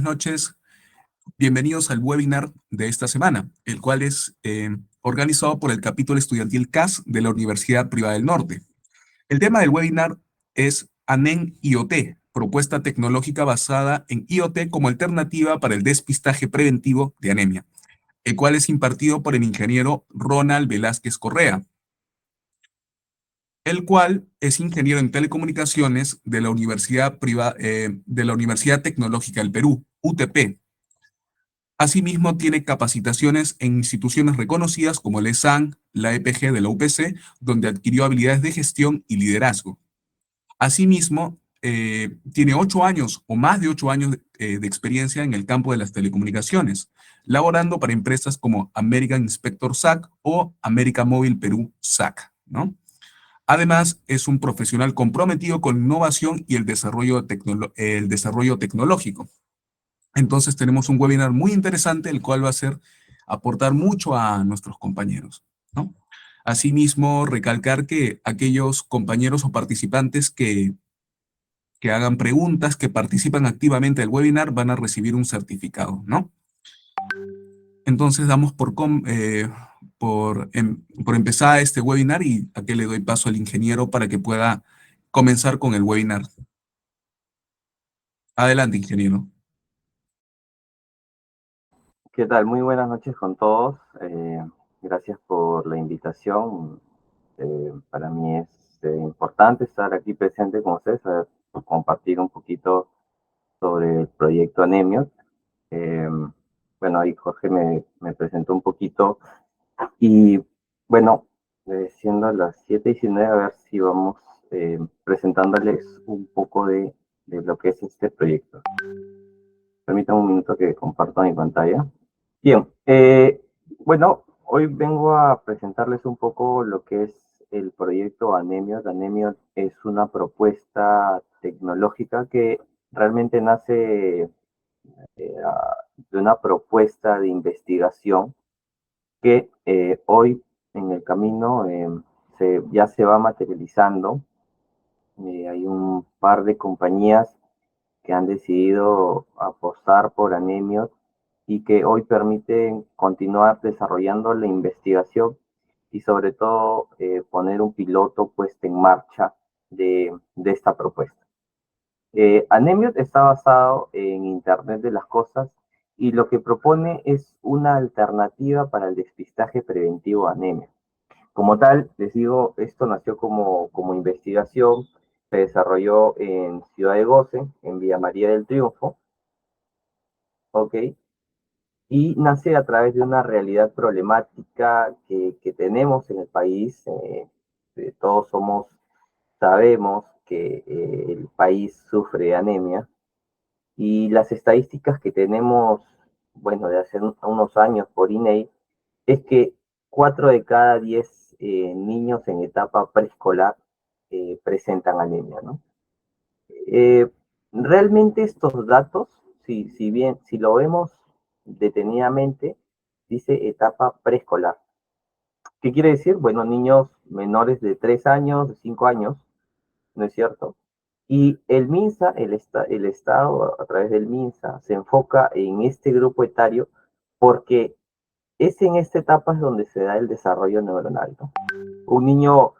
noches. Bienvenidos al webinar de esta semana, el cual es organizado por el capítulo estudiantil CAS de la Universidad Privada del Norte. El tema del webinar es ANEM IoT, propuesta tecnológica basada en IoT como alternativa para el despistaje preventivo de anemia, el cual es impartido por el ingeniero Ronald Velázquez Correa, el cual es ingeniero en telecomunicaciones de la Universidad Tecnológica del Perú, UTP. Asimismo, tiene capacitaciones en instituciones reconocidas como el ESAN, la EPG de la UPC, donde adquirió habilidades de gestión y liderazgo. Asimismo, tiene 8 años o más de 8 años de experiencia en el campo de las telecomunicaciones, laborando para empresas como American Inspector SAC o América Móvil Perú SAC, ¿no? Además, es un profesional comprometido con innovación y el desarrollo tecnológico. Entonces tenemos un webinar muy interesante, el cual va a aportar mucho a nuestros compañeros, ¿no? Asimismo, recalcar que aquellos compañeros o participantes que hagan preguntas, que participan activamente del webinar, van a recibir un certificado, ¿no? Entonces damos por empezar este webinar y aquí le doy paso al ingeniero para que pueda comenzar con el webinar. Adelante, ingeniero. ¿Qué tal? Muy buenas noches con todos. Gracias por la invitación. Para mí es importante estar aquí presente con ustedes, compartir un poquito sobre el proyecto Anemiot. Bueno, ahí Jorge me presentó un poquito y bueno, siendo las 7:19, a ver si vamos presentándoles un poco de lo que es este proyecto. Permítanme un minuto que comparto mi pantalla. Bien, bueno, hoy vengo a presentarles un poco lo que es el proyecto Anemiot. Anemiot es una propuesta tecnológica que realmente nace de una propuesta de investigación que hoy en el camino ya se va materializando. Hay un par de compañías que han decidido apostar por Anemiot y que hoy permiten continuar desarrollando la investigación y sobre todo poner un piloto puesto en marcha de esta propuesta. Anemiot está basado en Internet de las Cosas y lo que propone es una alternativa para el despistaje preventivo de anemia. Como tal, les digo, esto nació como investigación, se desarrolló en Ciudad de Goce, en Villa María del Triunfo, ¿ok? Y nace a través de una realidad problemática que tenemos en el país. Todos sabemos que el país sufre anemia y las estadísticas que tenemos, bueno, de hace unos años por INEI, es que 4 de cada 10 niños en etapa preescolar presentan anemia, ¿no? Eh, Realmente estos datos, si lo vemos detenidamente, dice etapa preescolar. ¿Qué quiere decir? Bueno, niños menores de 3 años, de 5 años, ¿no es cierto? Y el MINSA, el Estado, a través del MINSA, se enfoca en este grupo etario porque es en esta etapa donde se da el desarrollo neuronal, ¿no? Un niño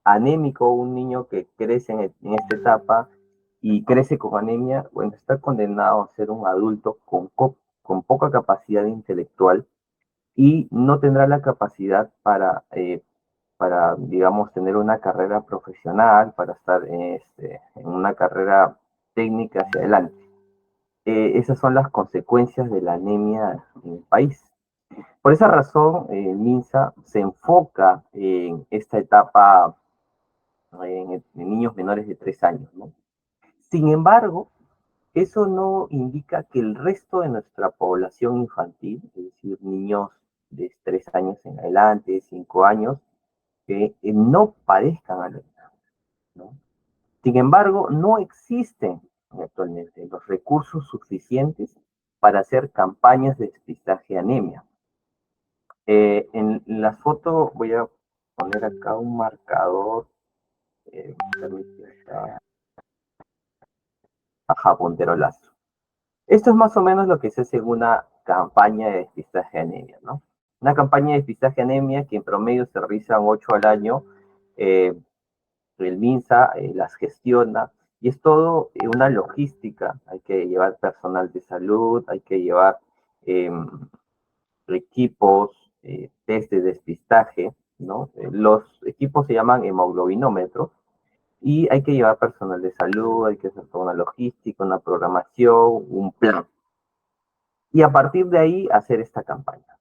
anémico, un niño que crece en esta etapa y crece con anemia, bueno, está condenado a ser un adulto con poca capacidad intelectual y no tendrá la capacidad para, digamos, tener una carrera profesional, para estar en una carrera técnica hacia adelante. Esas son las consecuencias de la anemia en el país. Por esa razón, MINSA se enfoca en esta etapa en niños menores de 3 años, ¿no? Sin embargo, eso no indica que el resto de nuestra población infantil, es decir, niños de 3 años en adelante, 5 años, que no padezcan anemia, ¿no? Sin embargo, no existen actualmente los recursos suficientes para hacer campañas de despistaje de anemia. En la foto voy a poner acá un marcador, ajá, puntero lazo. Esto es más o menos lo que se hace en una campaña de despistaje de anemia, ¿no? Una campaña de despistaje de anemia que en promedio se realizan 8 al año, eh, el MINSA las gestiona, y es todo una logística. Hay que llevar personal de salud, hay que llevar eh, equipos, test de despistaje, ¿no? Los equipos se llaman hemoglobinómetros, y hay que llevar personal de salud, hay que hacer toda una logística, una programación, un plan. Y a partir de ahí hacer esta campaña.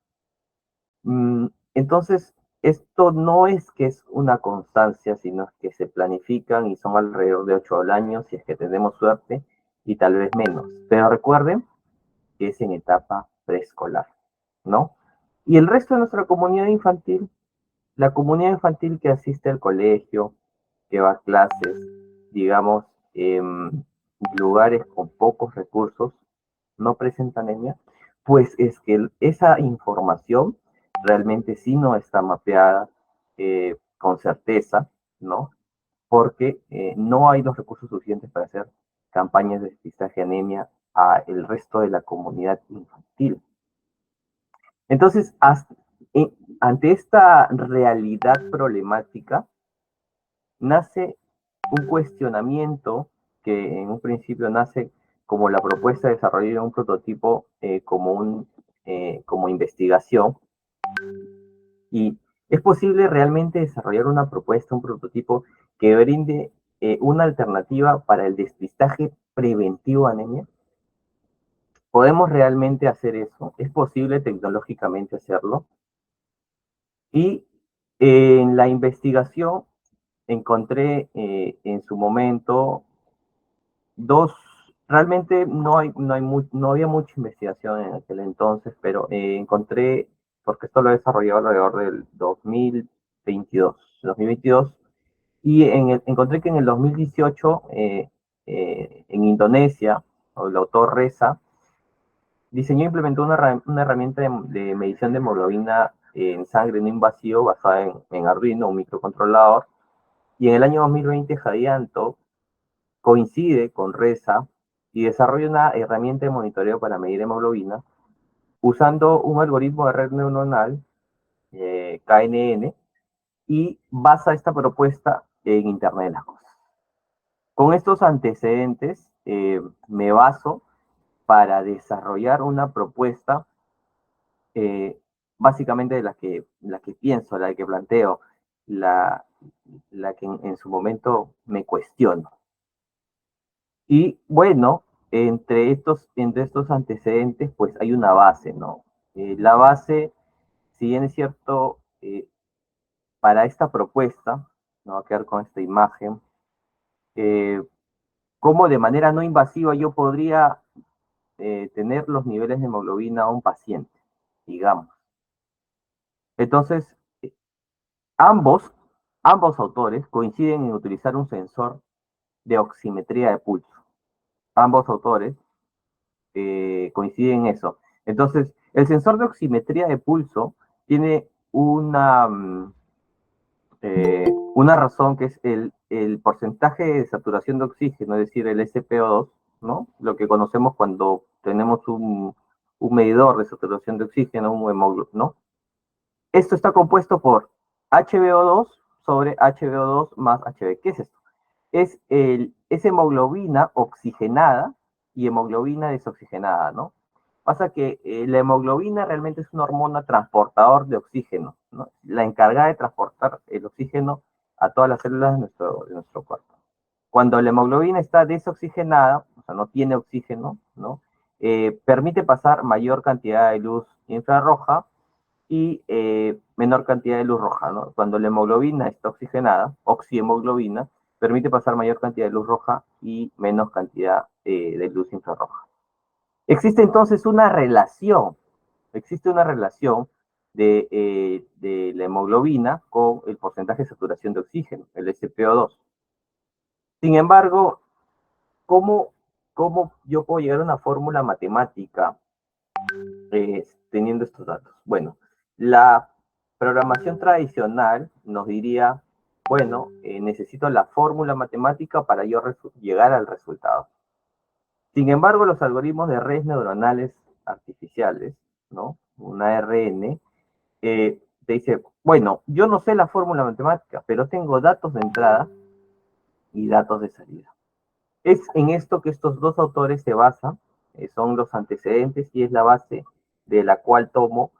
Entonces, esto no es que es una constancia, sino que se planifican y son alrededor de 8 al año, si es que tenemos suerte, y tal vez menos. Pero recuerden que es en etapa preescolar, ¿no? Y el resto de nuestra comunidad infantil, la comunidad infantil que asiste al colegio, que va a clases, digamos, en lugares con pocos recursos, no presenta anemia, pues es que esa información realmente sí no está mapeada con certeza, ¿no? Porque no hay los recursos suficientes para hacer campañas de despistaje de anemia a el resto de la comunidad infantil. Entonces, ante esta realidad problemática, nace un cuestionamiento que en un principio nace como la propuesta de desarrollar un prototipo como investigación. Y es posible realmente desarrollar una propuesta, un prototipo que brinde una alternativa para el despistaje preventivo de anemia. ¿Podemos realmente hacer eso? ¿Es posible tecnológicamente hacerlo? Y en la investigación encontré en su momento dos, realmente no había mucha investigación en aquel entonces, pero encontré, porque esto lo he desarrollado alrededor del 2022, y encontré que en el 2018, en Indonesia, el autor Reza diseñó e implementó una herramienta de medición de hemoglobina en sangre no invasivo basada en Arduino, un microcontrolador, y en el año 2020 Jadianto coincide con Reza y desarrolla una herramienta de monitoreo para medir hemoglobina usando un algoritmo de red neuronal, KNN, y basa esta propuesta en Internet de las Cosas. Con estos antecedentes, me baso para desarrollar una propuesta, eh, básicamente de la que pienso, la que planteo, la, la que en su momento me cuestiono. Y bueno, entre estos antecedentes, pues hay una base, ¿no? La base, si bien es cierto, para esta propuesta, no va a quedar con esta imagen, eh, cómo de manera no invasiva yo podría tener los niveles de hemoglobina a un paciente, digamos. Entonces, ambos, ambos autores coinciden en utilizar un sensor de oximetría de pulso. Ambos autores coinciden en eso. Entonces, el sensor de oximetría de pulso tiene una razón que es el porcentaje de saturación de oxígeno, es decir, el SpO2, ¿no? Lo que conocemos cuando tenemos un medidor de saturación de oxígeno, un hemoglobina, ¿no? Esto está compuesto por HbO2 sobre HbO2 más Hb. ¿Qué es esto? Es hemoglobina oxigenada y hemoglobina desoxigenada, ¿no? Pasa que la hemoglobina realmente es una hormona transportador de oxígeno, ¿no? La encargada de transportar el oxígeno a todas las células de nuestro cuerpo. Cuando la hemoglobina está desoxigenada, o sea, no tiene oxígeno, ¿no? Permite pasar mayor cantidad de luz infrarroja y menor cantidad de luz roja, ¿no? Cuando la hemoglobina está oxigenada, oxihemoglobina, permite pasar mayor cantidad de luz roja y menos cantidad de luz infrarroja. Existe entonces existe una relación de la hemoglobina con el porcentaje de saturación de oxígeno, el SpO2. Sin embargo, ¿cómo, cómo yo puedo llegar a una fórmula matemática teniendo estos datos? Bueno, la programación tradicional nos diría, bueno, necesito la fórmula matemática para yo llegar al resultado. Sin embargo, los algoritmos de redes neuronales artificiales, ¿no? Una RN, te dice, bueno, yo no sé la fórmula matemática, pero tengo datos de entrada y datos de salida. Es en esto que estos dos autores se basan, son los antecedentes y es la base de la cual tomo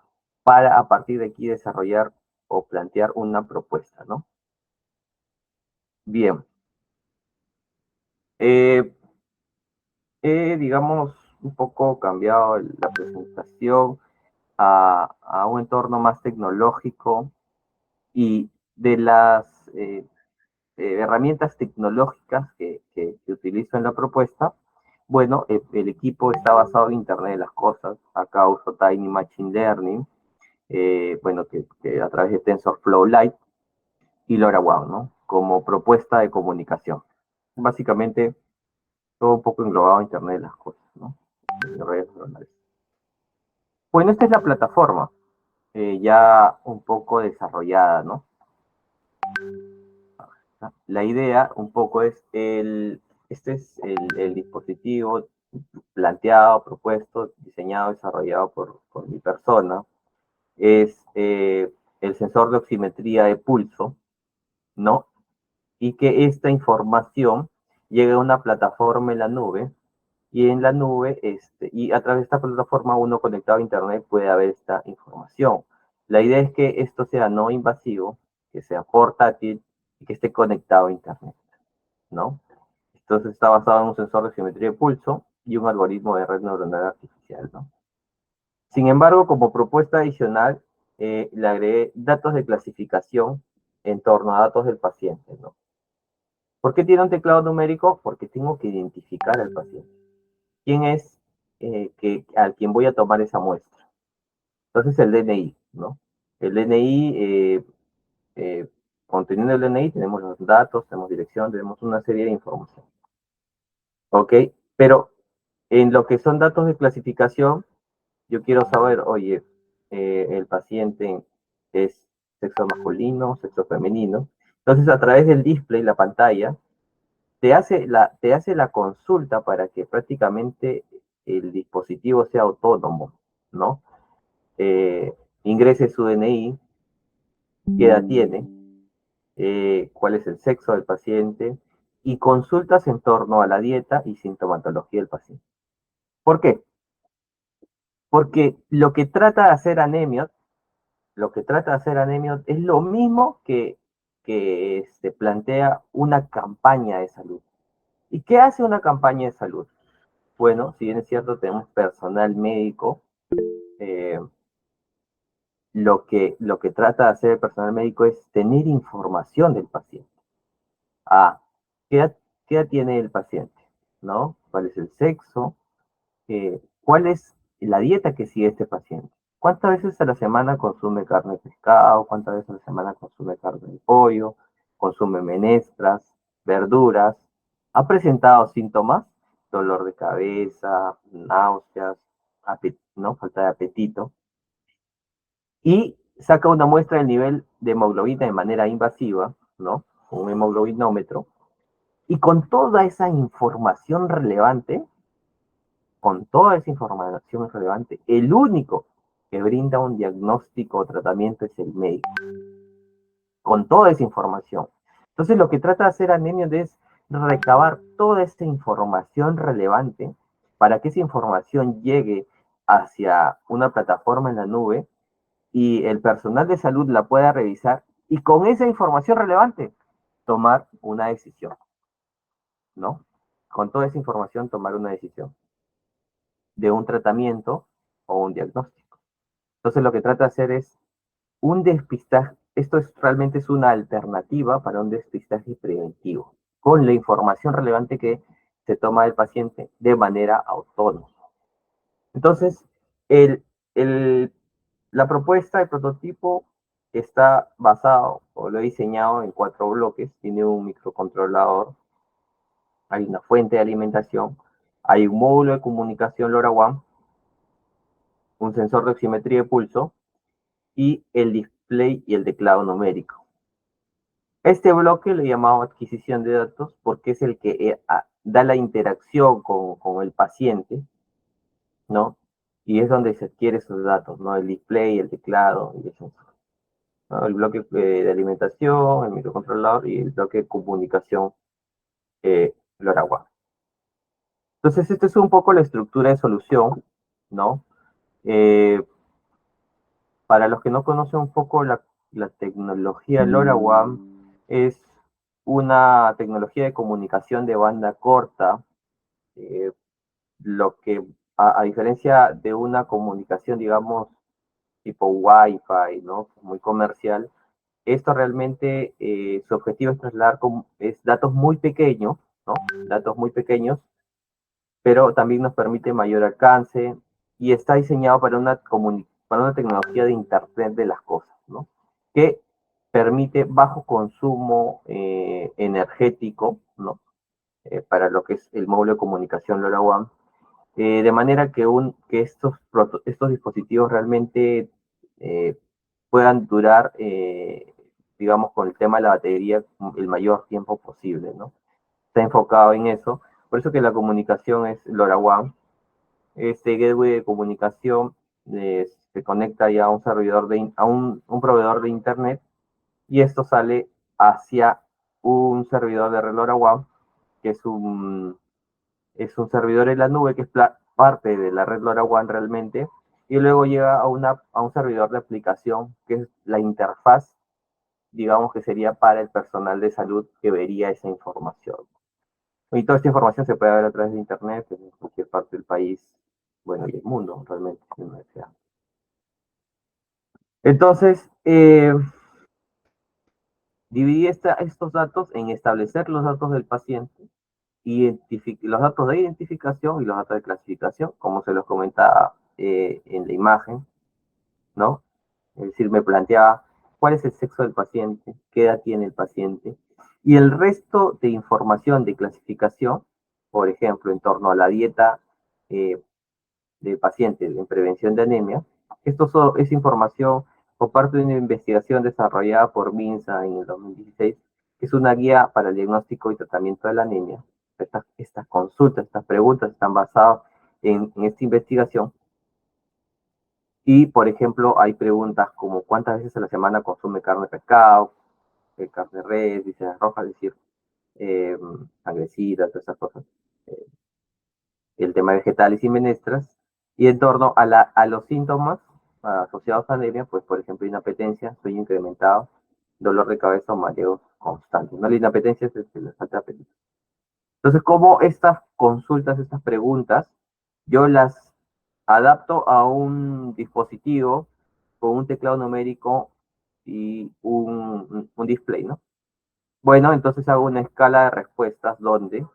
para a partir de aquí desarrollar o plantear una propuesta, ¿no? Bien. Eh, digamos, un poco cambiado la presentación a un entorno más tecnológico y de las herramientas tecnológicas que utilizo en la propuesta. Bueno, el equipo está basado en Internet de las Cosas. Acá uso Tiny Machine Learning, bueno, que a través de TensorFlow Lite y LoRaWAN, ¿no? Como propuesta de comunicación. Básicamente, todo un poco englobado en Internet de las Cosas, ¿no? De redes neuronales. Bueno, esta es la plataforma, ya un poco desarrollada, ¿no? La idea un poco es este es el dispositivo planteado, propuesto, diseñado, desarrollado por mi persona. Es el sensor de oximetría de pulso, ¿no? Y que esta información llegue a una plataforma en la nube y en la nube, y a través de esta plataforma uno conectado a internet puede ver esta información. La idea es que esto sea no invasivo, que sea portátil y que esté conectado a internet, ¿no? Entonces está basado en un sensor de simetría de pulso y un algoritmo de red neuronal artificial, ¿no? Sin embargo, como propuesta adicional, le agregué datos de clasificación en torno a datos del paciente, ¿no? ¿Por qué tiene un teclado numérico? Porque tengo que identificar al paciente. ¿Quién es al quien voy a tomar esa muestra? Entonces el DNI, ¿no? El DNI, conteniendo el DNI, tenemos los datos, tenemos dirección, tenemos una serie de información. ¿Ok? Pero en lo que son datos de clasificación, yo quiero saber, oye, el paciente es sexo masculino, sexo femenino. Entonces, a través del display, la pantalla, te hace la consulta para que prácticamente el dispositivo sea autónomo, ¿no? Eh, ingrese su DNI, qué edad tiene, cuál es el sexo del paciente y consultas en torno a la dieta y sintomatología del paciente. ¿Por qué? Porque lo que trata de hacer Anemiot, es lo mismo que se plantea una campaña de salud. ¿Y qué hace una campaña de salud? Bueno, si bien es cierto, tenemos personal médico, eh, lo que trata de hacer el personal médico es tener información del paciente. Ah, ¿qué edad, qué edad tiene el paciente? ¿No? ¿Cuál es el sexo? ¿Cuál es la dieta que sigue este paciente? ¿Cuántas veces a la semana consume carne de pescado? ¿Cuántas veces a la semana consume carne de pollo? ¿Consume menestras, verduras? ¿Ha presentado síntomas? Dolor de cabeza, náuseas, ¿no? Falta de apetito. Y saca una muestra del nivel de hemoglobina de manera invasiva, ¿no? Un hemoglobinómetro. Y con toda esa información relevante, el único que brinda un diagnóstico o tratamiento es el médico, con toda esa información. Entonces, lo que trata de hacer Anemio es recabar toda esta información relevante para que esa información llegue hacia una plataforma en la nube y el personal de salud la pueda revisar y con esa información relevante tomar una decisión, ¿no? Con toda esa información tomar una decisión de un tratamiento o un diagnóstico. Entonces lo que trata de hacer es un despistaje, esto es, realmente es una alternativa para un despistaje preventivo, con la información relevante que se toma del paciente de manera autónoma. Entonces, el, el, la propuesta, el prototipo está basado o lo he diseñado en 4 bloques, tiene un microcontrolador, hay una fuente de alimentación, hay un módulo de comunicación LoRaWAN, un sensor de oximetría de pulso y el display y el teclado numérico. Este bloque lo he llamado adquisición de datos porque es el que da la interacción con el paciente, ¿no? Y es donde se adquiere esos datos, ¿no? El display, el teclado, y eso, ¿no? El bloque de alimentación, el microcontrolador y el bloque de comunicación LoRaWAN. Entonces, esta es un poco la estructura de solución, ¿no? Eh, para los que no conocen un poco la tecnología LoRaWAN, es una tecnología de comunicación de banda corta, eh, lo que a diferencia de una comunicación, digamos, tipo Wi-Fi, ¿no? Muy comercial, esto realmente, su objetivo es trasladar es datos muy pequeños, ¿no? Datos muy pequeños, pero también nos permite mayor alcance y está diseñado para una tecnología de Internet de las cosas, ¿no? Que permite bajo consumo energético, ¿no? Para lo que es el módulo de comunicación LoRaWAN, de manera que estos dispositivos realmente eh, puedan durar, digamos, con el tema de la batería, el mayor tiempo posible, ¿no? Está enfocado en eso. Por eso que la comunicación es LoRaWAN. Este gateway de comunicación se conecta ya a un servidor un proveedor de internet y esto sale hacia un servidor de red LoRaWAN, que es un servidor en la nube que es parte de la red LoRaWAN realmente, y luego llega a un servidor de aplicación que es la interfaz, digamos que sería para el personal de salud que vería esa información. Y toda esta información se puede ver a través de internet en cualquier parte del país, bueno, y el mundo realmente, si uno desea. Entonces, dividí estos datos en establecer los datos del paciente, los datos de identificación y los datos de clasificación, como se los comentaba en la imagen, ¿no? Es decir, me planteaba cuál es el sexo del paciente, qué edad tiene el paciente, y el resto de información de clasificación, por ejemplo, en torno a la dieta eh, del paciente en prevención de anemia, es información por parte de una investigación desarrollada por MINSA en el 2016, que es una guía para el diagnóstico y tratamiento de la anemia. Estas consultas, estas preguntas están basadas en esta investigación. Y, por ejemplo, hay preguntas como cuántas veces a la semana consume carne de pescado, carne de res, vísceras rojas, es decir, sangrecitas, todas esas cosas. Eh, el tema de vegetales y menestras. Y en torno a los síntomas asociados a anemia, pues, por ejemplo, inapetencia, sueño incrementado, dolor de cabeza o mareos constantes. ¿No? La inapetencia es la falta de apetito. Entonces, como estas consultas, estas preguntas, yo las adapto a un dispositivo con un teclado numérico y un display, ¿no? Bueno, entonces hago una escala de respuestas donde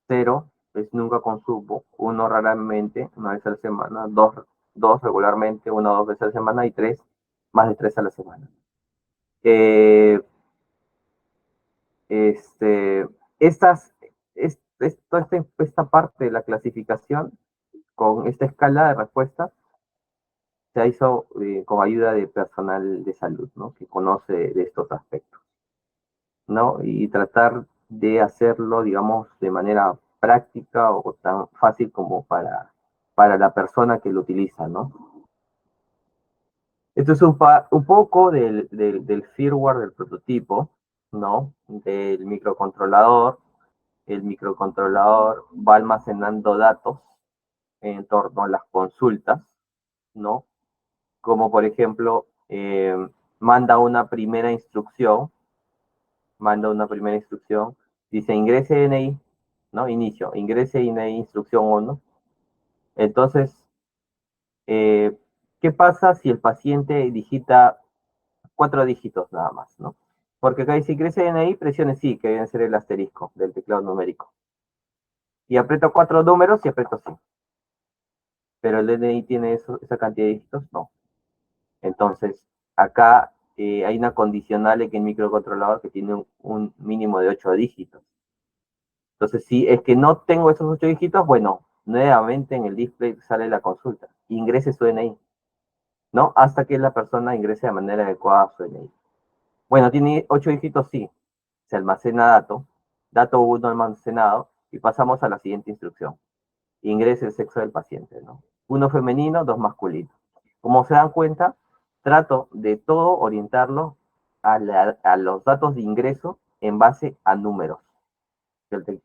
0 es nunca consumo, 1 raramente, una vez a la semana, 2 regularmente, 1 o 2 veces a la semana y 3 más de 3 a la semana. Eh, este, estas, toda esta parte de la clasificación con esta escala de respuestas se hizo con ayuda de personal de salud, ¿no? Que conoce de estos aspectos, ¿no? Y tratar de hacerlo, digamos, de manera práctica o tan fácil como para la persona que lo utiliza, ¿no? Esto es un poco del firmware del prototipo, ¿no? Del microcontrolador. El microcontrolador va almacenando datos en torno a las consultas, ¿no? Como por ejemplo, manda una primera instrucción, dice ingrese DNI, ¿no? Inicio, ingrese DNI, instrucción 1. Entonces, ¿qué pasa si el paciente digita 4 dígitos nada más, ¿no? Porque acá dice ingrese DNI, presione sí, que debe ser el asterisco del teclado numérico. Y aprieto 4 números y aprieto sí. Pero el DNI tiene esa cantidad de dígitos, no. Entonces, acá hay una condicional en el microcontrolador que tiene un mínimo de 8 dígitos. Entonces, si es que no tengo esos 8 dígitos, bueno, nuevamente en el display sale la consulta. Ingrese su DNI, ¿no? Hasta que la persona ingrese de manera adecuada su DNI. Bueno, tiene 8 dígitos, sí. Se almacena dato 1 almacenado, Y pasamos a la siguiente instrucción. Ingrese el sexo del paciente, ¿no? 1 femenino, 2 masculino. Como se dan cuenta, trato de todo orientarlo a los datos de ingreso en base a números.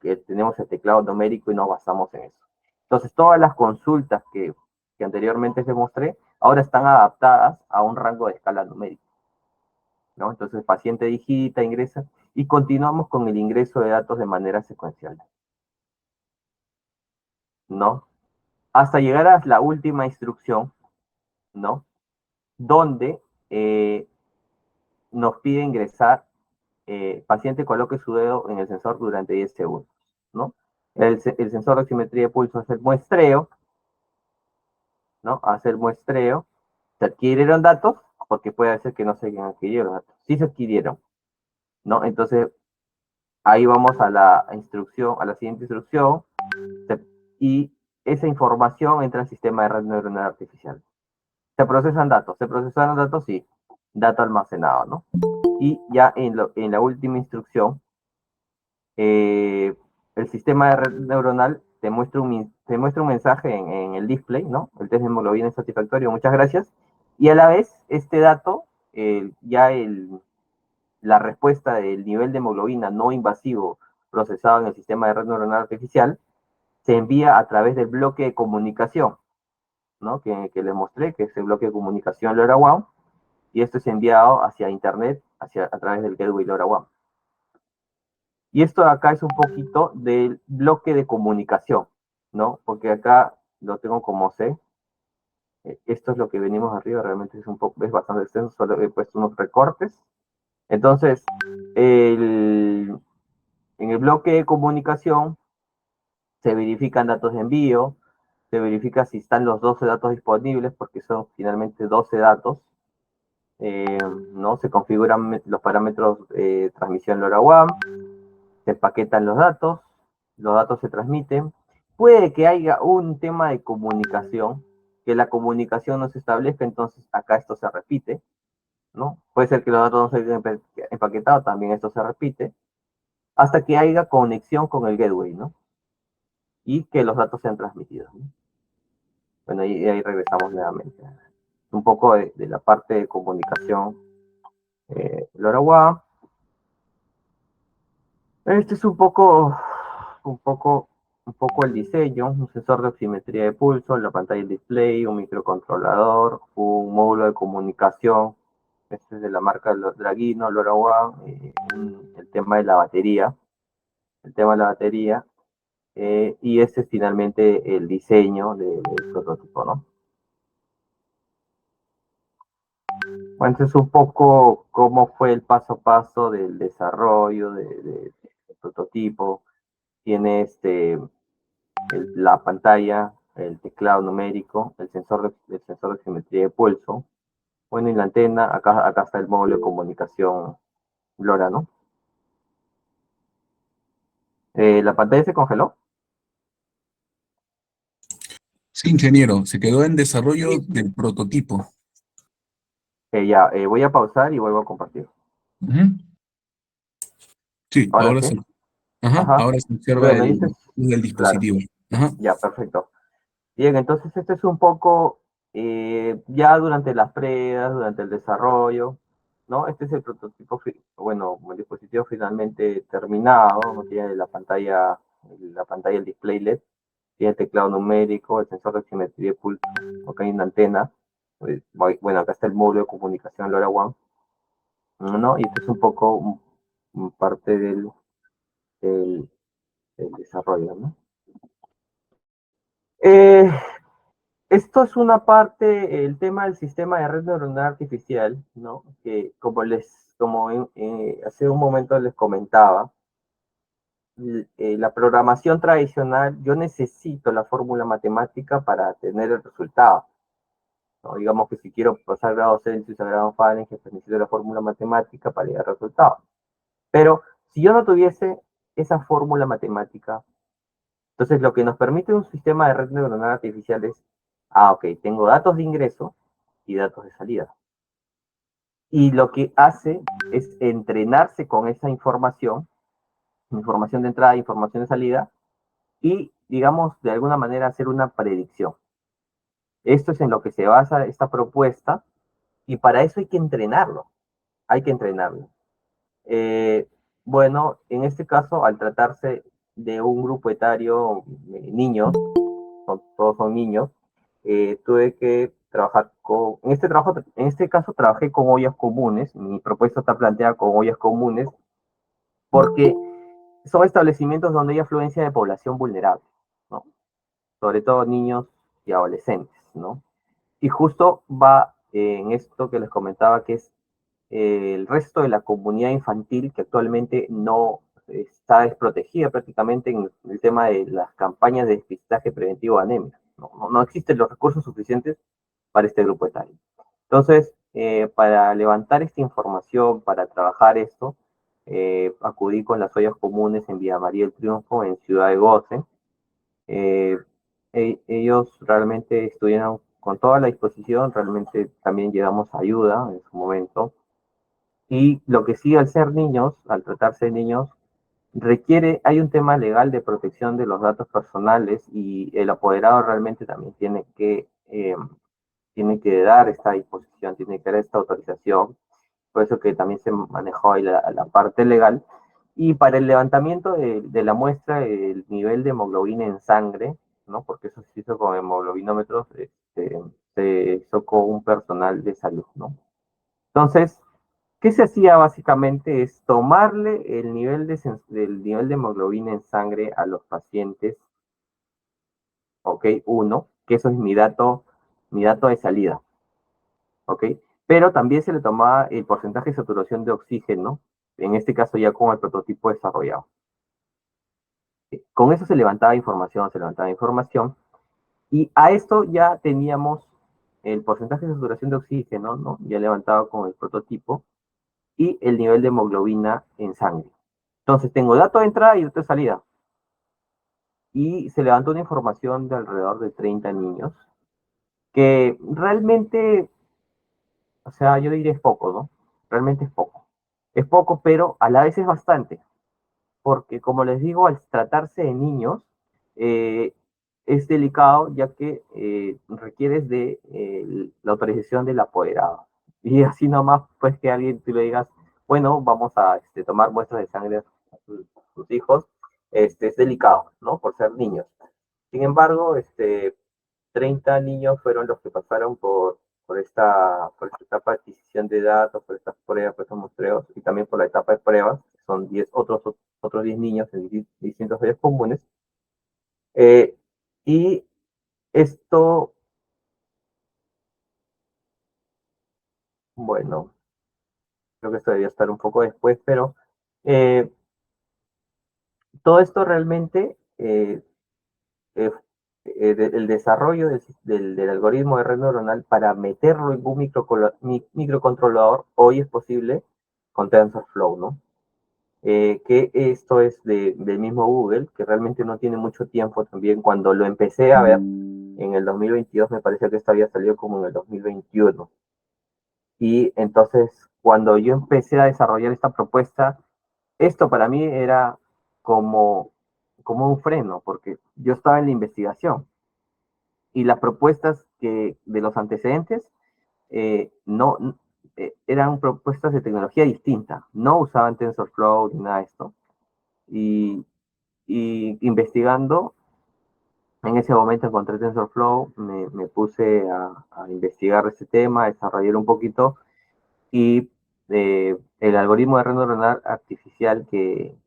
Que tenemos el teclado numérico y nos basamos en eso. Entonces, todas las consultas que anteriormente les mostré, ahora están adaptadas a un rango de escala numérico, ¿no? Entonces, el paciente digita, ingresa, y continuamos con el ingreso de datos de manera secuencial, ¿no? Hasta llegar a la última instrucción, ¿no? Donde nos pide ingresar, paciente coloque su dedo en el sensor durante 10 segundos, ¿no? El sensor de oximetría de pulso hace el muestreo, ¿no? Hace el muestreo, se adquirieron datos, porque puede ser que no se hayan adquirido los datos. Sí se adquirieron, ¿no? Entonces, ahí vamos a la instrucción, a la siguiente instrucción, y esa información entra al sistema de red neuronal artificial. Se procesan datos, sí, dato almacenado, ¿no? Y ya en la última instrucción, el sistema de red neuronal te muestra un mensaje en el display, ¿no? El test de hemoglobina es satisfactorio, muchas gracias. Y a la vez, este dato, la respuesta del nivel de hemoglobina no invasivo procesado en el sistema de red neuronal artificial, se envía a través del bloque de comunicación, ¿no? Que les mostré, que es el bloque de comunicación LoRaWAN, y esto es enviado hacia Internet, a través del gateway LoRaWAN. Y esto de acá es un poquito del bloque de comunicación, ¿no? Porque acá lo tengo como C. Esto es lo que venimos arriba, realmente es bastante extenso, solo he puesto unos recortes. Entonces, en el bloque de comunicación se verifican datos de envío, se verifica si están los 12 datos disponibles, porque son finalmente 12 datos, ¿no? Se configuran los parámetros de transmisión LoRaWAN, se empaquetan los datos se transmiten. Puede que haya un tema de comunicación, que la comunicación no se establezca, entonces acá esto se repite, ¿no? Puede ser que los datos no se hayan empaquetado, también esto se repite, hasta que haya conexión con el gateway, ¿no? Y que los datos sean transmitidos, ¿no? Bueno, y ahí regresamos nuevamente. Un poco de la parte de comunicación LoRaWAN. Este es un poco el diseño, un sensor de oximetría de pulso, la pantalla del display, un microcontrolador, un módulo de comunicación, este es de la marca Dragino, LoRaWAN, el tema de la batería, y este es finalmente el diseño del prototipo, ¿no? Bueno, este es un poco cómo fue el paso a paso del desarrollo del prototipo. Tiene la pantalla, el teclado numérico, el sensor de geometría de pulso. Bueno, y la antena, acá está el módulo de comunicación LoRa, ¿no? ¿La pantalla se congeló? Sí, ingeniero, se quedó en desarrollo del prototipo. Ya, voy a pausar y vuelvo a compartir. Ujú. Sí, Ahora ahora sí. sí. Ajá, Ajá. ahora se observa Bueno, el del claro, dispositivo. Ajá. ya, perfecto. Bien, entonces este es un poco ya durante las pruebas, durante el desarrollo, ¿no? Este es el prototipo, bueno, el dispositivo finalmente terminado, ¿no? Tiene la pantalla, el display LED, tiene el teclado numérico, el sensor de oximetría de pulso, acá hay una antena, bueno, acá está el módulo de comunicación LoRaWAN, ¿no? Y este es un poco parte del, del desarrollo, ¿no? Eh, Esto es una parte, el tema del sistema de red neuronal artificial, ¿no? Que como hace un momento les comentaba, la programación tradicional, yo necesito la fórmula matemática para tener el resultado, ¿no? Digamos que si quiero pasar grado Celsius a grado Fahrenheit, pues necesito la fórmula matemática para llegar al resultado. Pero si yo no tuviese esa fórmula matemática, entonces lo que nos permite un sistema de red neuronal artificial es, ok, tengo datos de ingreso y datos de salida. Y lo que hace es entrenarse con esa información de entrada, información de salida, y, digamos, de alguna manera hacer una predicción. Esto es en lo que se basa esta propuesta y para eso hay que entrenarlo. Eh, bueno, en este caso, al tratarse de un grupo etario, niños, todos son niños, tuve que trabajar en este caso trabajé con ollas comunes, mi propuesta está planteada con ollas comunes, porque son establecimientos donde hay afluencia de población vulnerable, ¿no? Sobre todo niños y adolescentes, ¿no? Y justo va en esto que les comentaba, que es el resto de la comunidad infantil que actualmente no está desprotegida prácticamente en el tema de las campañas de despistaje preventivo de anemia. No existen los recursos suficientes para este grupo etario. Entonces, para levantar esta información, para trabajar esto, acudí con las ollas comunes en Villa María del Triunfo, en Ciudad de Goce. Eh, Ellos realmente estuvieron con toda la disposición, realmente también llevamos ayuda en su momento. Y lo que sí, al ser niños, al tratarse de niños, hay un tema legal de protección de los datos personales y el apoderado realmente también tiene que dar esta disposición, tiene que dar esta autorización. Por eso que también se manejó ahí la parte legal. Y para el levantamiento de la muestra, el nivel de hemoglobina en sangre, ¿no? Porque eso se hizo con hemoglobinómetros, se hizo con un personal de salud, ¿no? Entonces, ¿qué se hacía básicamente? Es tomarle del nivel de hemoglobina en sangre a los pacientes, ¿ok? Uno, que eso es mi dato de salida, ¿ok? Pero también se le tomaba el porcentaje de saturación de oxígeno, en este caso ya con el prototipo desarrollado. Con eso se levantaba información, y a esto ya teníamos el porcentaje de saturación de oxígeno, ¿no? Ya levantado con el prototipo, y el nivel de hemoglobina en sangre. Entonces tengo dato de entrada y dato de salida. Y se levantó una información de alrededor de 30 niños, que realmente, o sea, yo diría es poco, ¿no? Realmente es poco. Es poco, pero a la vez es bastante, porque como les digo, al tratarse de niños, eh, es delicado ya que requieres de la autorización del apoderado. Y así nomás, pues que alguien tú le digas, bueno, vamos a tomar muestras de sangre a sus hijos, es delicado, ¿no? Por ser niños. Sin embargo, 30 niños fueron los que pasaron por esta etapa de adquisición de datos, por estas pruebas, por estos muestreos, y también por la etapa de pruebas, son otros 10 niños en distintos áreas comunes. Eh, y esto, bueno, creo que esto debería estar un poco después, pero eh, todo esto realmente, eh, el desarrollo del algoritmo de red neuronal para meterlo en un microcontrolador, hoy es posible con TensorFlow, ¿no? Que esto es del mismo Google, que realmente no tiene mucho tiempo también. Cuando lo empecé a ver en el 2022, me parece que esto había salido como en el 2021. Y entonces, cuando yo empecé a desarrollar esta propuesta, esto para mí era como, como un freno, porque yo estaba en la investigación y las propuestas de los antecedentes no eran propuestas de tecnología distinta, no usaban TensorFlow ni nada de esto. Y, y investigando, en ese momento encontré TensorFlow, me puse a investigar este tema, a desarrollar un poquito, y el algoritmo de red neuronal artificial que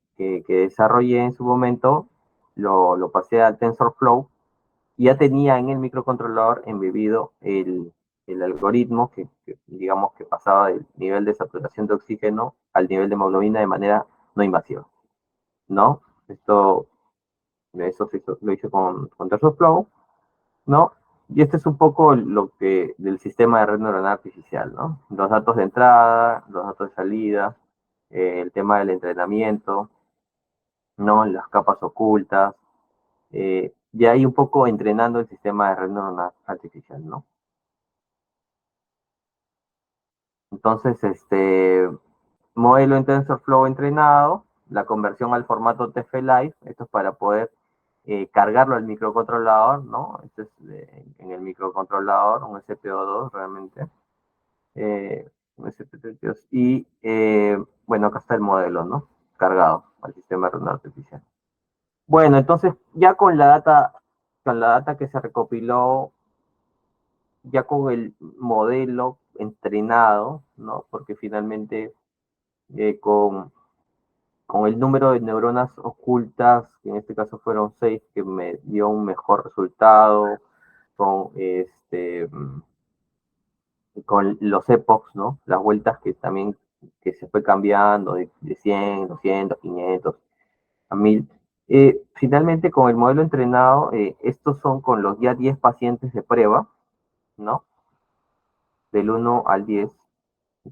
desarrollé en su momento, lo pasé a TensorFlow, y ya tenía en el microcontrolador embebido el algoritmo digamos que pasaba del nivel de saturación de oxígeno al nivel de hemoglobina de manera no invasiva, ¿no? Eso lo hice con TensorFlow, ¿no? Y este es un poco del sistema de red neuronal artificial, ¿no? Los datos de entrada, los datos de salida, el tema del entrenamiento, ¿no? Las capas ocultas, y ahí un poco entrenando el sistema de red neuronal artificial, ¿no? Entonces, modelo en TensorFlow entrenado, la conversión al formato TF-Live, esto es para poder cargarlo al microcontrolador, ¿no? Este es en el microcontrolador, un SPO2 realmente. Un SP32, y bueno, acá está el modelo, ¿no? Cargado al sistema renal artificial. Bueno, entonces ya con la data que se recopiló, ya con el modelo entrenado, ¿no? Porque finalmente con el número de neuronas ocultas, que en este caso fueron 6, que me dio un mejor resultado, con con los epochs, ¿no? Las vueltas que también que se fue cambiando de 100, 200, 500 a 1000. Finalmente, con el modelo entrenado, estos son con los ya 10 pacientes de prueba, ¿no? Del 1 al 10,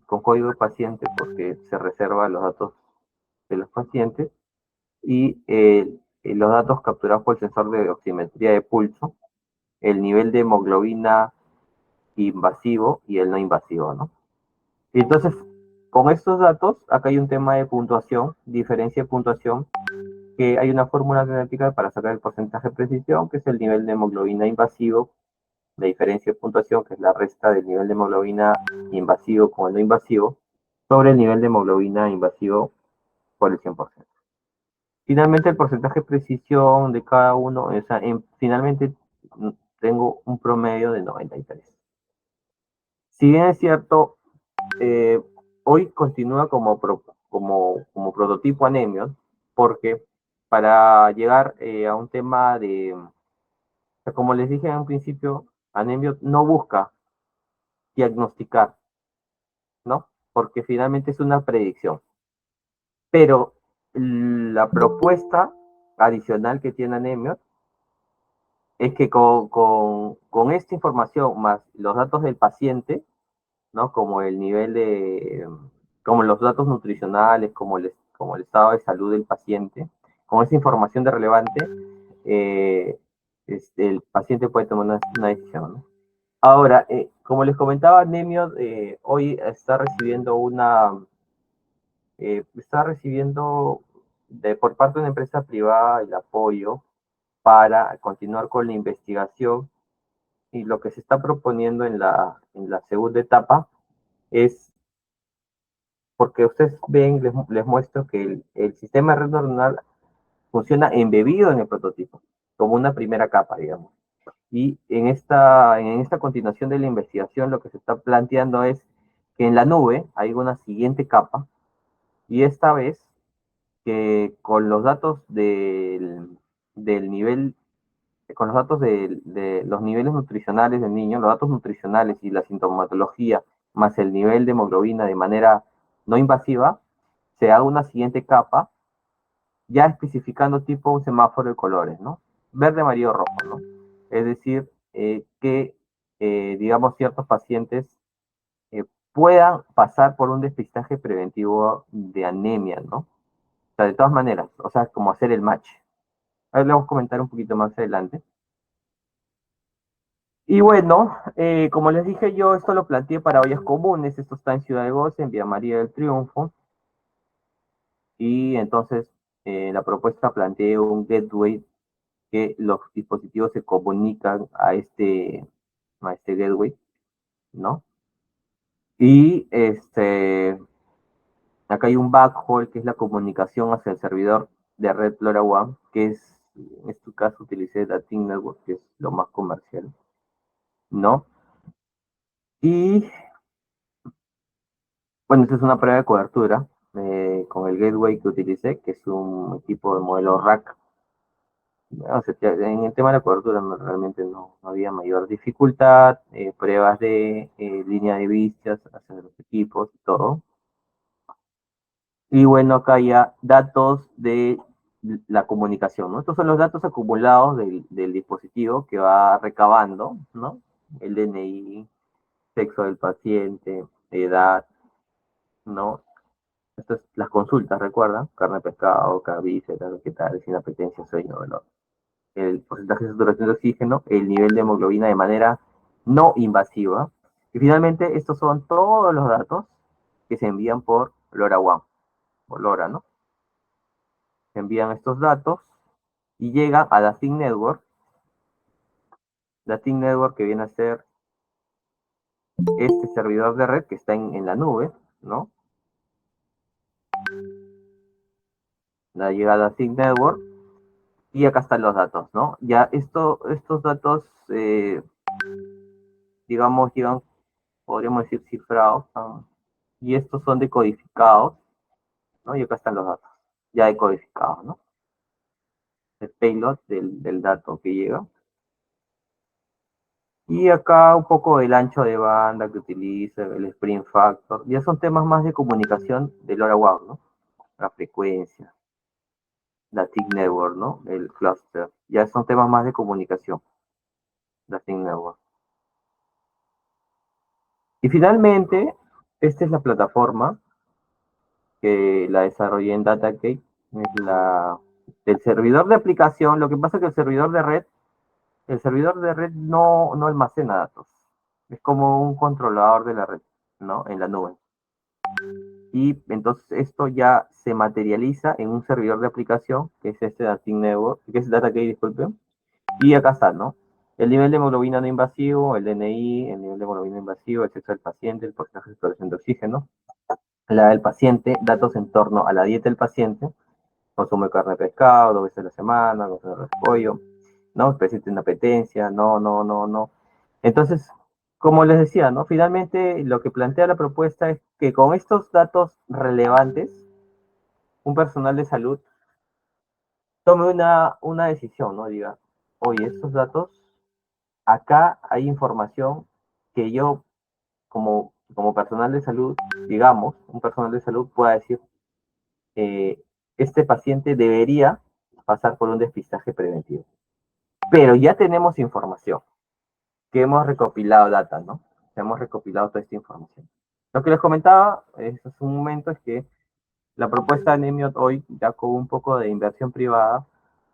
con código de paciente, porque se reserva los datos de los pacientes, y los datos capturados por el sensor de oximetría de pulso, el nivel de hemoglobina invasivo y el no invasivo, ¿no? Y entonces, con estos datos, acá hay un tema de puntuación, diferencia de puntuación, que hay una fórmula genética para sacar el porcentaje de precisión, que es el nivel de hemoglobina invasivo, la diferencia de puntuación, que es la resta del nivel de hemoglobina invasivo con el no invasivo, sobre el nivel de hemoglobina invasivo por el 100%. Finalmente, el porcentaje de precisión de cada uno, o sea, finalmente tengo un promedio de 93. Si bien es cierto, eh, hoy continúa como prototipo Anemion, porque para llegar a un tema de, o sea, como les dije en un principio, Anemion no busca diagnosticar, ¿no? Porque finalmente es una predicción. Pero la propuesta adicional que tiene Anemion es que con esta información más los datos del paciente, ¿no? Como el nivel de, como los datos nutricionales, como el estado de salud del paciente, con esa información de relevante, el paciente puede tomar una decisión, ¿no? Ahora, como les comentaba, Nemio hoy está recibiendo por parte de una empresa privada el apoyo para continuar con la investigación, y lo que se está proponiendo en la segunda etapa es, porque ustedes ven, les muestro que el sistema de red neuronal funciona embebido en el prototipo, como una primera capa, digamos. Y en esta continuación de la investigación, lo que se está planteando es que en la nube hay una siguiente capa, y esta vez que con los datos del nivel, con los datos de los niveles nutricionales del niño, los datos nutricionales y la sintomatología, más el nivel de hemoglobina de manera no invasiva, se haga una siguiente capa, ya especificando tipo un semáforo de colores, ¿no? Verde, amarillo, rojo, ¿no? Es decir, digamos, ciertos pacientes eh, puedan pasar por un despistaje preventivo de anemia, ¿no? O sea, de todas maneras, o sea, como hacer el match. A ver, le vamos a comentar un poquito más adelante. Y bueno, como les dije yo, esto lo planteé para ollas comunes. Esto está en Ciudad de Goce, en Vía María del Triunfo. Y entonces la propuesta plantea un gateway, que los dispositivos se comunican a este gateway, ¿no? Y acá hay un backhaul, que es la comunicación hacia el servidor de red LoRaWAN, que es, en este caso utilicé la Team Network, que es lo más comercial, ¿no? Y bueno, esta es una prueba de cobertura con el gateway que utilicé, que es un equipo de modelo rack. O sea, en el tema de la cobertura realmente no había mayor dificultad, pruebas de línea de vistas hacia los equipos y todo. Y bueno, acá ya datos de la comunicación, ¿no? Estos son los datos acumulados del dispositivo que va recabando, ¿no? El DNI, sexo del paciente, edad, ¿no? Estas las consultas, ¿recuerdan? Carne, pescado, vísceras, vegetales, inapetencia, sueño, dolor. El porcentaje de saturación de oxígeno, el nivel de hemoglobina de manera no invasiva. Y finalmente, estos son todos los datos que se envían por LoRaWAN, o LoRa, ¿no? Se envían estos datos y llega a la TIN Network, la TIN Network que viene a ser este servidor de red que está en la nube, ¿no? La llegada a TIN Network, y acá están los datos, ¿no? Ya estos datos, digamos, llegan, podríamos decir, cifrados, ¿no? Y estos son decodificados, ¿no? Y acá están los datos, ya decodificados, ¿no? El payload del dato que llega. Y acá un poco del ancho de banda que utiliza, el sprint factor. Ya son temas más de comunicación del LoRaWAN, ¿no? La frecuencia, la TIC Network, ¿no? El cluster. Ya son temas más de comunicación, la TIC Network. Y finalmente, esta es la plataforma que la desarrollé en DataCake. Es el servidor de aplicación. Lo que pasa es que el servidor de red no almacena datos. Es como un controlador de la red, ¿no? En la nube. Y entonces esto ya se materializa en un servidor de aplicación, que es este Data Network, que es DataKey, disculpen. Y acá está, ¿no? El nivel de hemoglobina no invasivo, el DNI, el nivel de hemoglobina invasivo, el sexo del paciente, el porcentaje de exploración de oxígeno, la del paciente, datos en torno a la dieta del paciente, consumo de carne de pescado, 2 veces a la semana, consumo de pollo, ¿no? Presente una apetencia, no. Entonces, como les decía, ¿no? Finalmente, lo que plantea la propuesta es que con estos datos relevantes, un personal de salud tome una decisión, ¿no? Diga, oye, estos datos, acá hay información que yo, como personal de salud, digamos, un personal de salud pueda decir, este paciente debería pasar por un despistaje preventivo. Pero ya tenemos información, que hemos recopilado data, ¿no? Hemos recopilado toda esta información. Lo que les comentaba hace un momento es que la propuesta de Nemiot hoy, ya con un poco de inversión privada,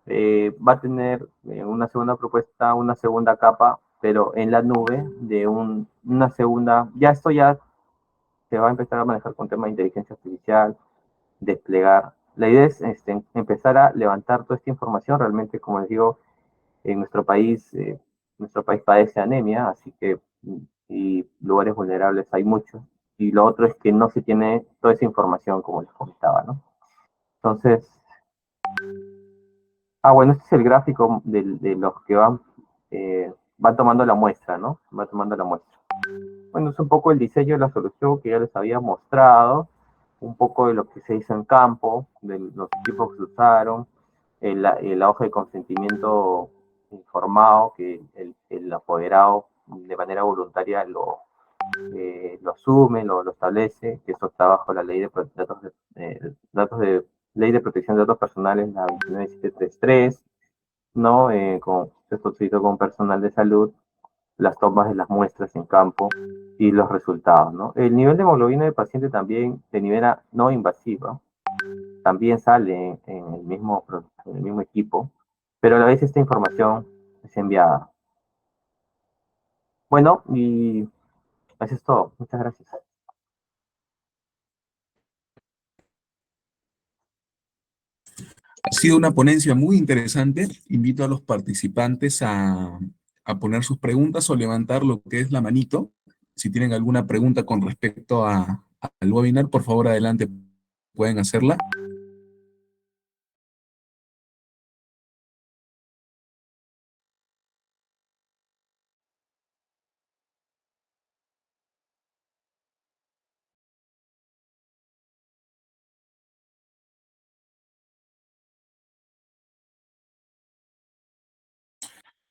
va a tener una segunda propuesta, una segunda capa, pero en la nube de una segunda, ya esto ya se va a empezar a manejar con temas de inteligencia artificial, desplegar. La idea es empezar a levantar toda esta información. Realmente, como les digo, en nuestro país padece anemia, así que y lugares vulnerables hay muchos. Y lo otro es que no se tiene toda esa información, como les comentaba, ¿no? Entonces, bueno, este es el gráfico de los que van tomando la muestra, ¿no? Van tomando la muestra. Bueno, es un poco el diseño de la solución que ya les había mostrado, un poco de lo que se hizo en campo, de los equipos que se usaron, la hoja de consentimiento informado que el apoderado de manera voluntaria lo asume, lo establece, que eso está bajo la ley de ley de protección de datos personales, la 29733, ¿no? Esto se hizo con personal de salud, las tomas de las muestras en campo y los resultados, ¿no? El nivel de hemoglobina del paciente también, de nivel no invasiva, también sale en el mismo equipo, pero a la vez esta información es enviada. Bueno, y eso es todo. Muchas gracias. Ha sido una ponencia muy interesante. Invito a los participantes a poner sus preguntas o levantar lo que es la manito. Si tienen alguna pregunta con respecto al webinar, por favor, adelante, pueden hacerla.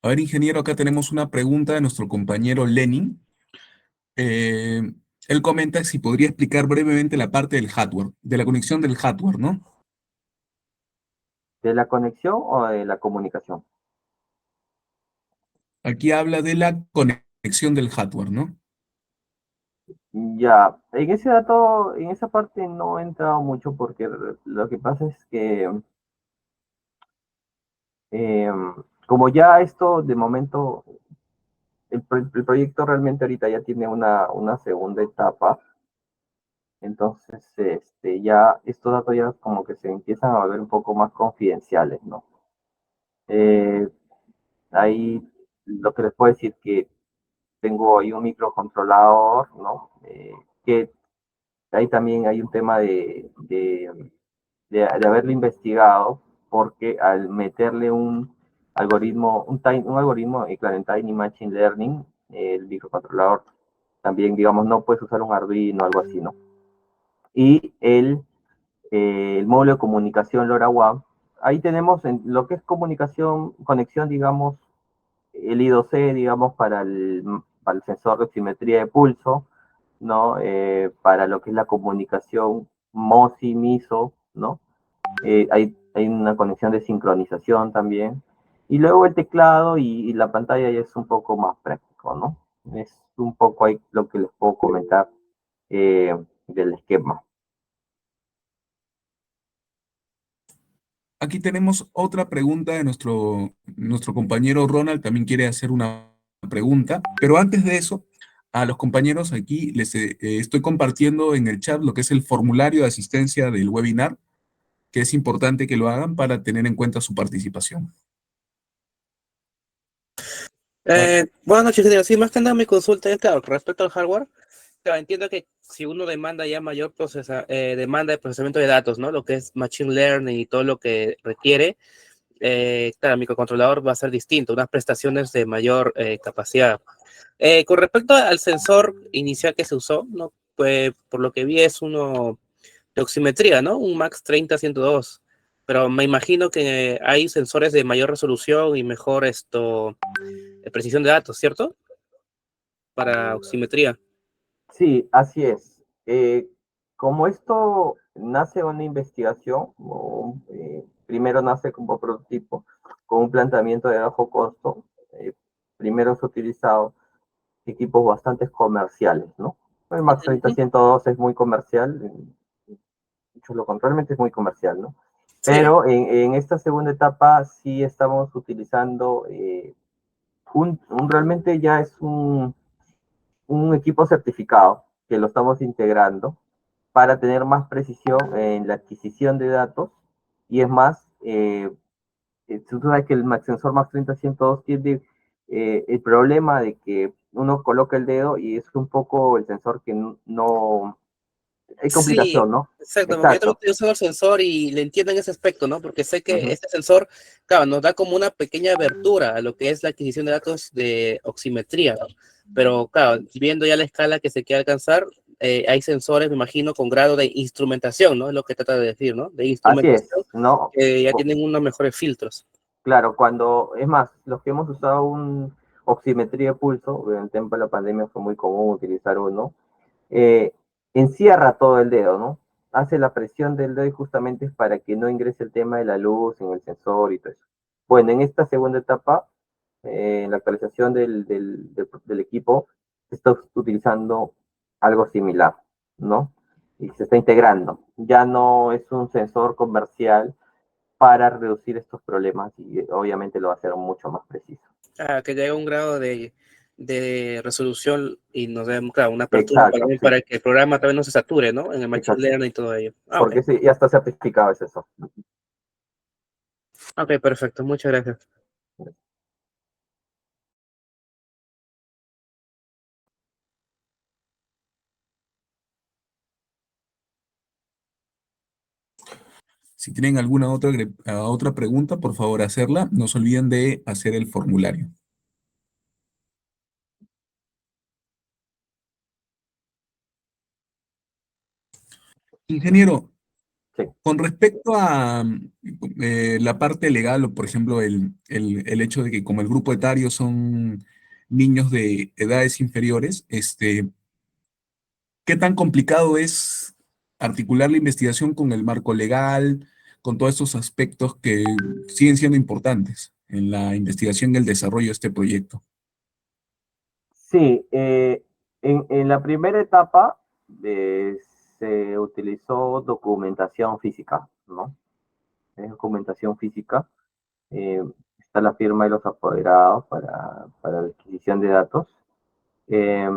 A ver, ingeniero, acá tenemos una pregunta de nuestro compañero Lenin. Eh, Él comenta si podría explicar brevemente la parte del hardware, de la conexión del hardware, ¿no? ¿De la conexión o de la comunicación? Aquí habla de la conexión del hardware, ¿no? Ya, en ese dato, en esa parte no he entrado mucho porque lo que pasa es que eh, como ya esto de momento, el proyecto realmente ahorita ya tiene una segunda etapa, entonces ya estos datos ya como que se empiezan a volver un poco más confidenciales, ¿no? Eh, Ahí lo que les puedo decir que tengo ahí un microcontrolador, ¿no? Que ahí también hay un tema de haberlo investigado, porque al meterle un algoritmo, un algoritmo, claro, en Tiny Machine Learning, el microcontrolador también, digamos, no puedes usar un Arduino o algo así, ¿no? Y el módulo de comunicación LoRaWAN, ahí tenemos en lo que es comunicación, conexión, digamos, el I2C, digamos, para el sensor de oximetría de pulso, ¿no? Para lo que es la comunicación MOSI-MISO, ¿no? Hay una conexión de sincronización también. Y luego el teclado y la pantalla ya es un poco más práctico, ¿no? Es un poco ahí lo que les puedo comentar del esquema. Aquí tenemos otra pregunta de nuestro compañero Ronald, también quiere hacer una pregunta, pero antes de eso, a los compañeros aquí les estoy compartiendo en el chat lo que es el formulario de asistencia del webinar, que es importante que lo hagan para tener en cuenta su participación. Buenas noches, ingeniero. Sí, más que nada mi consulta es, claro, respecto al hardware. Claro, entiendo que si uno demanda ya mayor demanda de procesamiento de datos, ¿no? Lo que es Machine Learning y todo lo que requiere, claro, el microcontrolador va a ser distinto, unas prestaciones de mayor capacidad. Con respecto al sensor inicial que se usó, ¿no? Pues por lo que vi es uno de oximetría, ¿no? Un Max 30-102. Pero me imagino que hay sensores de mayor resolución y mejor precisión de datos, ¿cierto? Para oximetría. Sí, así es. Como esto nace una investigación, primero nace como prototipo, con un planteamiento de bajo costo, primero se ha utilizado equipos bastante comerciales, ¿no? El Max 30-102 es muy comercial, muchos lo realmente es muy comercial, ¿no? Sí. Pero en esta segunda etapa sí estamos utilizando realmente ya es un equipo certificado que lo estamos integrando para tener más precisión en la adquisición de datos y es más, tú sabes que el sensor Max 30-102 tiene el problema de que uno coloca el dedo y es un poco el sensor que no hay Sí, complicación, ¿no? exacto, porque yo también Exacto. estoy usando el sensor y le entiendo en ese aspecto, ¿no? Porque sé Uh que -huh. este sensor, claro, nos da como una pequeña abertura a lo que es la adquisición de datos de oximetría, ¿no? Pero, claro, viendo ya la escala que se quiere alcanzar, hay sensores, me imagino, con grado de instrumentación, ¿no? Es lo que trata de decir, ¿no? De Así es, instrumentación, ¿no? que ya tienen unos mejores filtros. Claro, es más, los que hemos usado un oximetría de pulso, en el tiempo de la pandemia fue muy común utilizar uno, eh, encierra todo el dedo, ¿no? Hace la presión del dedo y justamente es para que no ingrese el tema de la luz en el sensor y todo eso. Bueno, en esta segunda etapa, en la actualización del equipo, se está utilizando algo similar, ¿no? Y se está integrando. Ya no es un sensor comercial para reducir estos problemas y obviamente lo va a hacer mucho más preciso. Que llega a un grado de resolución y nos dé, claro, una apertura Exacto, sí, para que el programa también no se sature, ¿no? En el Machine exacto. Learning y todo ello. Ok. Porque sí, ya está certificado es eso. Ok, perfecto. Muchas gracias. Si tienen alguna otra pregunta, por favor hacerla. No se olviden de hacer el formulario. Ingeniero, Sí. con respecto a la parte legal, o por ejemplo el hecho de que como el grupo etario son niños de edades inferiores, ¿qué tan complicado es articular la investigación con el marco legal, con todos estos aspectos que siguen siendo importantes en la investigación y el desarrollo de este proyecto? Sí, en la primera etapa se utilizó documentación física, ¿no? Es documentación física. eh, Está la firma de los apoderados para la adquisición de datos. Eh,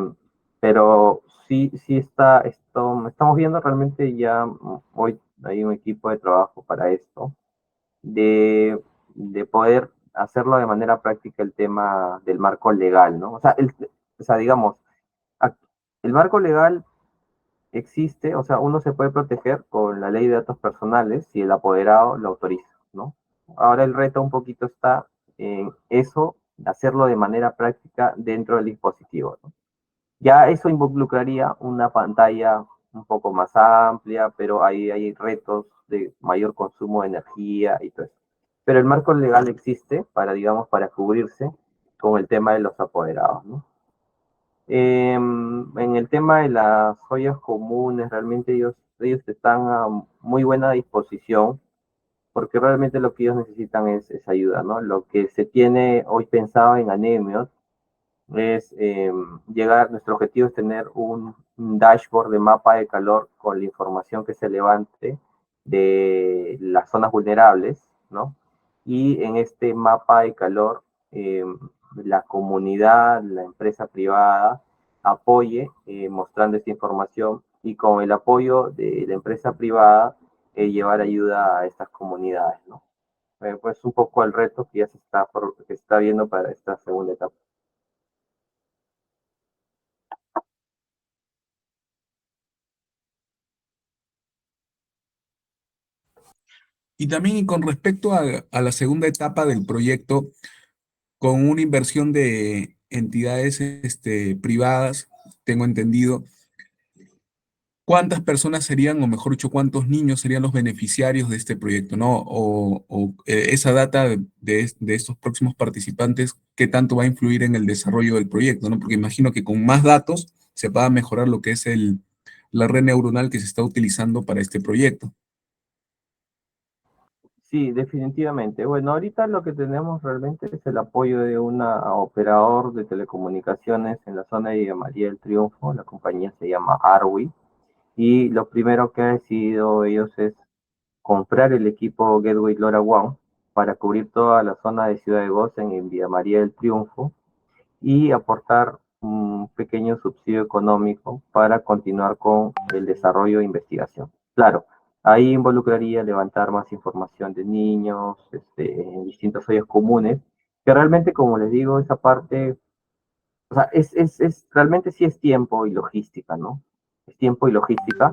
pero sí estamos viendo realmente ya, hoy hay un equipo de trabajo para esto, de poder hacerlo de manera práctica el tema del marco legal, ¿no? O sea, digamos, el marco legal existe, o sea, uno se puede proteger con la ley de datos personales si el apoderado lo autoriza, ¿no? Ahora el reto un poquito está en eso, hacerlo de manera práctica dentro del dispositivo, ¿no? Ya eso involucraría una pantalla un poco más amplia, pero ahí hay retos de mayor consumo de energía y todo eso. Pero el marco legal existe para, digamos, para cubrirse con el tema de los apoderados, ¿no? En el tema de las joyas comunes, realmente ellos están a muy buena disposición, porque realmente lo que ellos necesitan es ayuda, ¿no? Lo que se tiene hoy pensado en Anemios es llegar, nuestro objetivo es tener un dashboard de mapa de calor con la información que se levante de las zonas vulnerables, ¿no? Y en este mapa de calor, la comunidad, la empresa privada apoye mostrando esta información y con el apoyo de la empresa privada llevar ayuda a estas comunidades, ¿no? Pues un poco el reto que ya que se está viendo para esta segunda etapa. Y también con respecto a la segunda etapa del proyecto, con una inversión de entidades privadas, tengo entendido, ¿cuántas personas serían, o mejor dicho, cuántos niños serían los beneficiarios de este proyecto, ¿no? Esa data de estos próximos participantes, ¿qué tanto va a influir en el desarrollo del proyecto, ¿no? Porque imagino que con más datos se va a mejorar lo que es la red neuronal que se está utilizando para este proyecto. Sí, definitivamente. Bueno, ahorita lo que tenemos realmente es el apoyo de un operador de telecomunicaciones en la zona de Villa María del Triunfo. La compañía se llama Arwi. Y lo primero que ha decidido ellos es comprar el equipo Gateway LoRaWAN para cubrir toda la zona de Ciudad de Gosen en Villa María del Triunfo y aportar un pequeño subsidio económico para continuar con el desarrollo e investigación. Claro, ahí involucraría levantar más información de niños en distintos áreas comunes, que realmente, como les digo, esa parte, o sea, realmente sí es tiempo y logística, ¿no? Es tiempo y logística.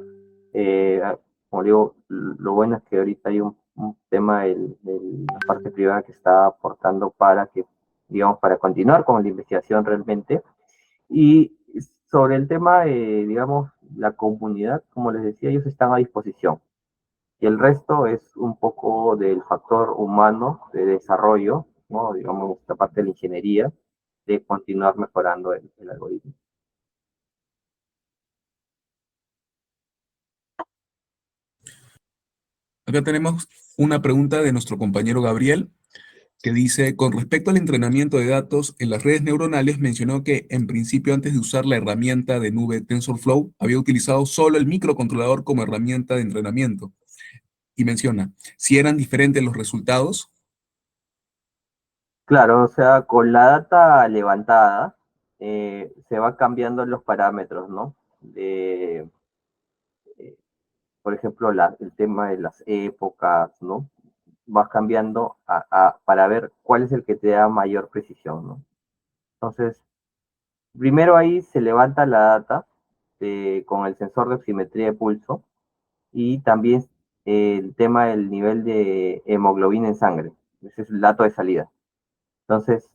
Eh, Como digo, lo bueno es que ahorita hay un tema de la parte privada que está aportando para que, digamos, para continuar con la investigación realmente. Y sobre el tema de, digamos, la comunidad, como les decía, ellos están a disposición. Y el resto es un poco del factor humano de desarrollo, ¿no? Digamos, esta parte de la ingeniería, de continuar mejorando el algoritmo. Acá tenemos una pregunta de nuestro compañero Gabriel, que dice, con respecto al entrenamiento de datos en las redes neuronales, mencionó que en principio antes de usar la herramienta de nube TensorFlow, había utilizado solo el microcontrolador como herramienta de entrenamiento. Y menciona, si eran diferentes los resultados. Claro, o sea, con la data levantada se va cambiando los parámetros, ¿no? Eh, por ejemplo, el tema de las épocas, ¿no? Vas cambiando para ver cuál es el que te da mayor precisión, ¿no? Entonces, primero ahí se levanta la data con el sensor de oximetría de pulso y también el tema del nivel de hemoglobina en sangre. Ese es el dato de salida. Entonces,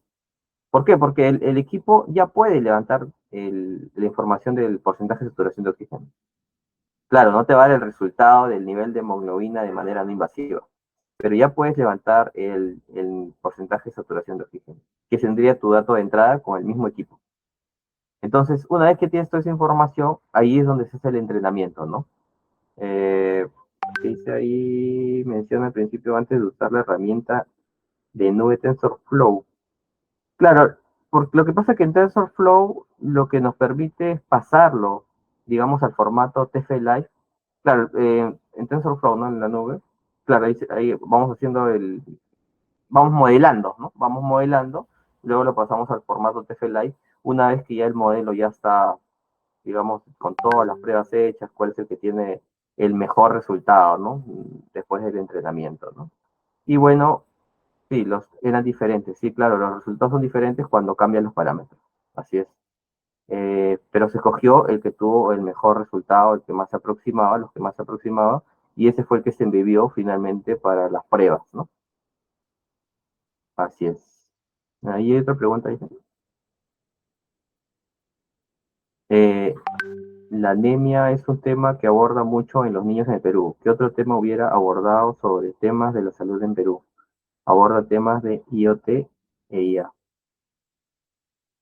¿por qué? Porque el equipo ya puede levantar la información del porcentaje de saturación de oxígeno. Claro, no te va a dar el resultado del nivel de hemoglobina de manera no invasiva, pero ya puedes levantar el porcentaje de saturación de oxígeno, que tendría tu dato de entrada con el mismo equipo. Entonces, una vez que tienes toda esa información, ahí es donde se hace el entrenamiento, ¿no? Dice ahí, menciona al principio antes de usar la herramienta de nube TensorFlow. Claro, porque lo que pasa es que en TensorFlow lo que nos permite es pasarlo, digamos, al formato TF-Live. Claro, en TensorFlow, ¿no? En la nube. Claro, ahí vamos haciendo vamos modelando, ¿no? Vamos modelando, luego lo pasamos al formato TF-Live, una vez que ya el modelo ya está, digamos, con todas las pruebas hechas, cuál es el que tiene el mejor resultado, ¿no? Después del entrenamiento, ¿no? Y bueno, Sí, eran diferentes, sí, claro, los resultados son diferentes cuando cambian los parámetros, así es. Pero se escogió el que tuvo el mejor resultado, el que más se aproximaba, los que más se aproximaba, y ese fue el que se envió finalmente para las pruebas, ¿no? Así es. Ahí hay otra pregunta. Dice. Eh, la anemia es un tema que aborda mucho en los niños en el Perú. ¿Qué otro tema hubiera abordado sobre temas de la salud en Perú? Aborda temas de IoT e IA.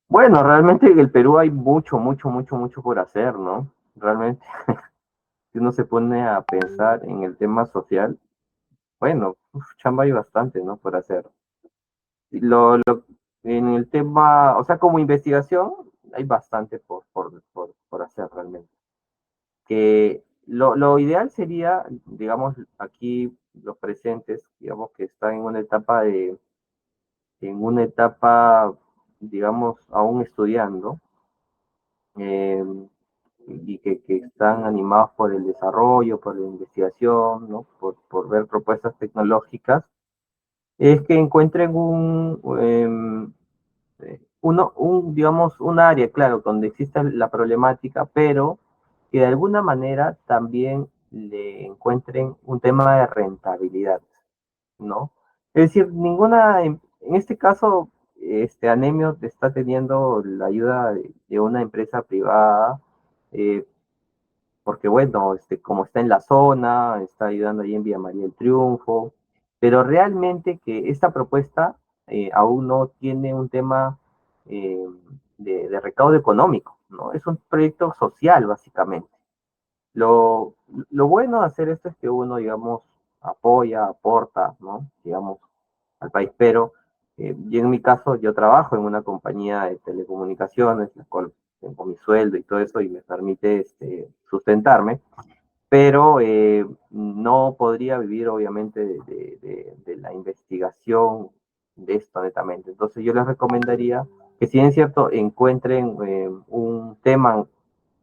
Bueno, realmente en el Perú hay mucho, mucho, mucho, mucho por hacer, ¿no? Realmente, si uno se pone a pensar en el tema social, bueno, chamba hay bastante, ¿no? Por hacer. En el tema, o sea, como investigación, hay bastante por hacer realmente. Que lo ideal sería, digamos, aquí los presentes, digamos, que están en una etapa, digamos, aún estudiando, eh, y que están animados por el desarrollo, por la investigación, ¿no? Por ver propuestas tecnológicas, es que encuentren digamos, un área, claro, donde exista la problemática, pero que de alguna manera también le encuentren un tema de rentabilidad, ¿no? Es decir, en este caso, Anemio está teniendo la ayuda de una empresa privada, eh, porque bueno, como está en la zona, está ayudando ahí en Villa María el Triunfo, pero realmente que esta propuesta aún no tiene un tema eh, de recaudo económico, ¿no? Es un proyecto social, básicamente. Lo, lo bueno de hacer esto es que uno, digamos, apoya, aporta, ¿no? Digamos, al país, pero y en mi caso yo trabajo en una compañía de telecomunicaciones, la cual tengo mi sueldo y todo eso y me permite sustentarme, pero no podría vivir obviamente de la investigación de esto netamente. Entonces yo les recomendaría que si es cierto encuentren un tema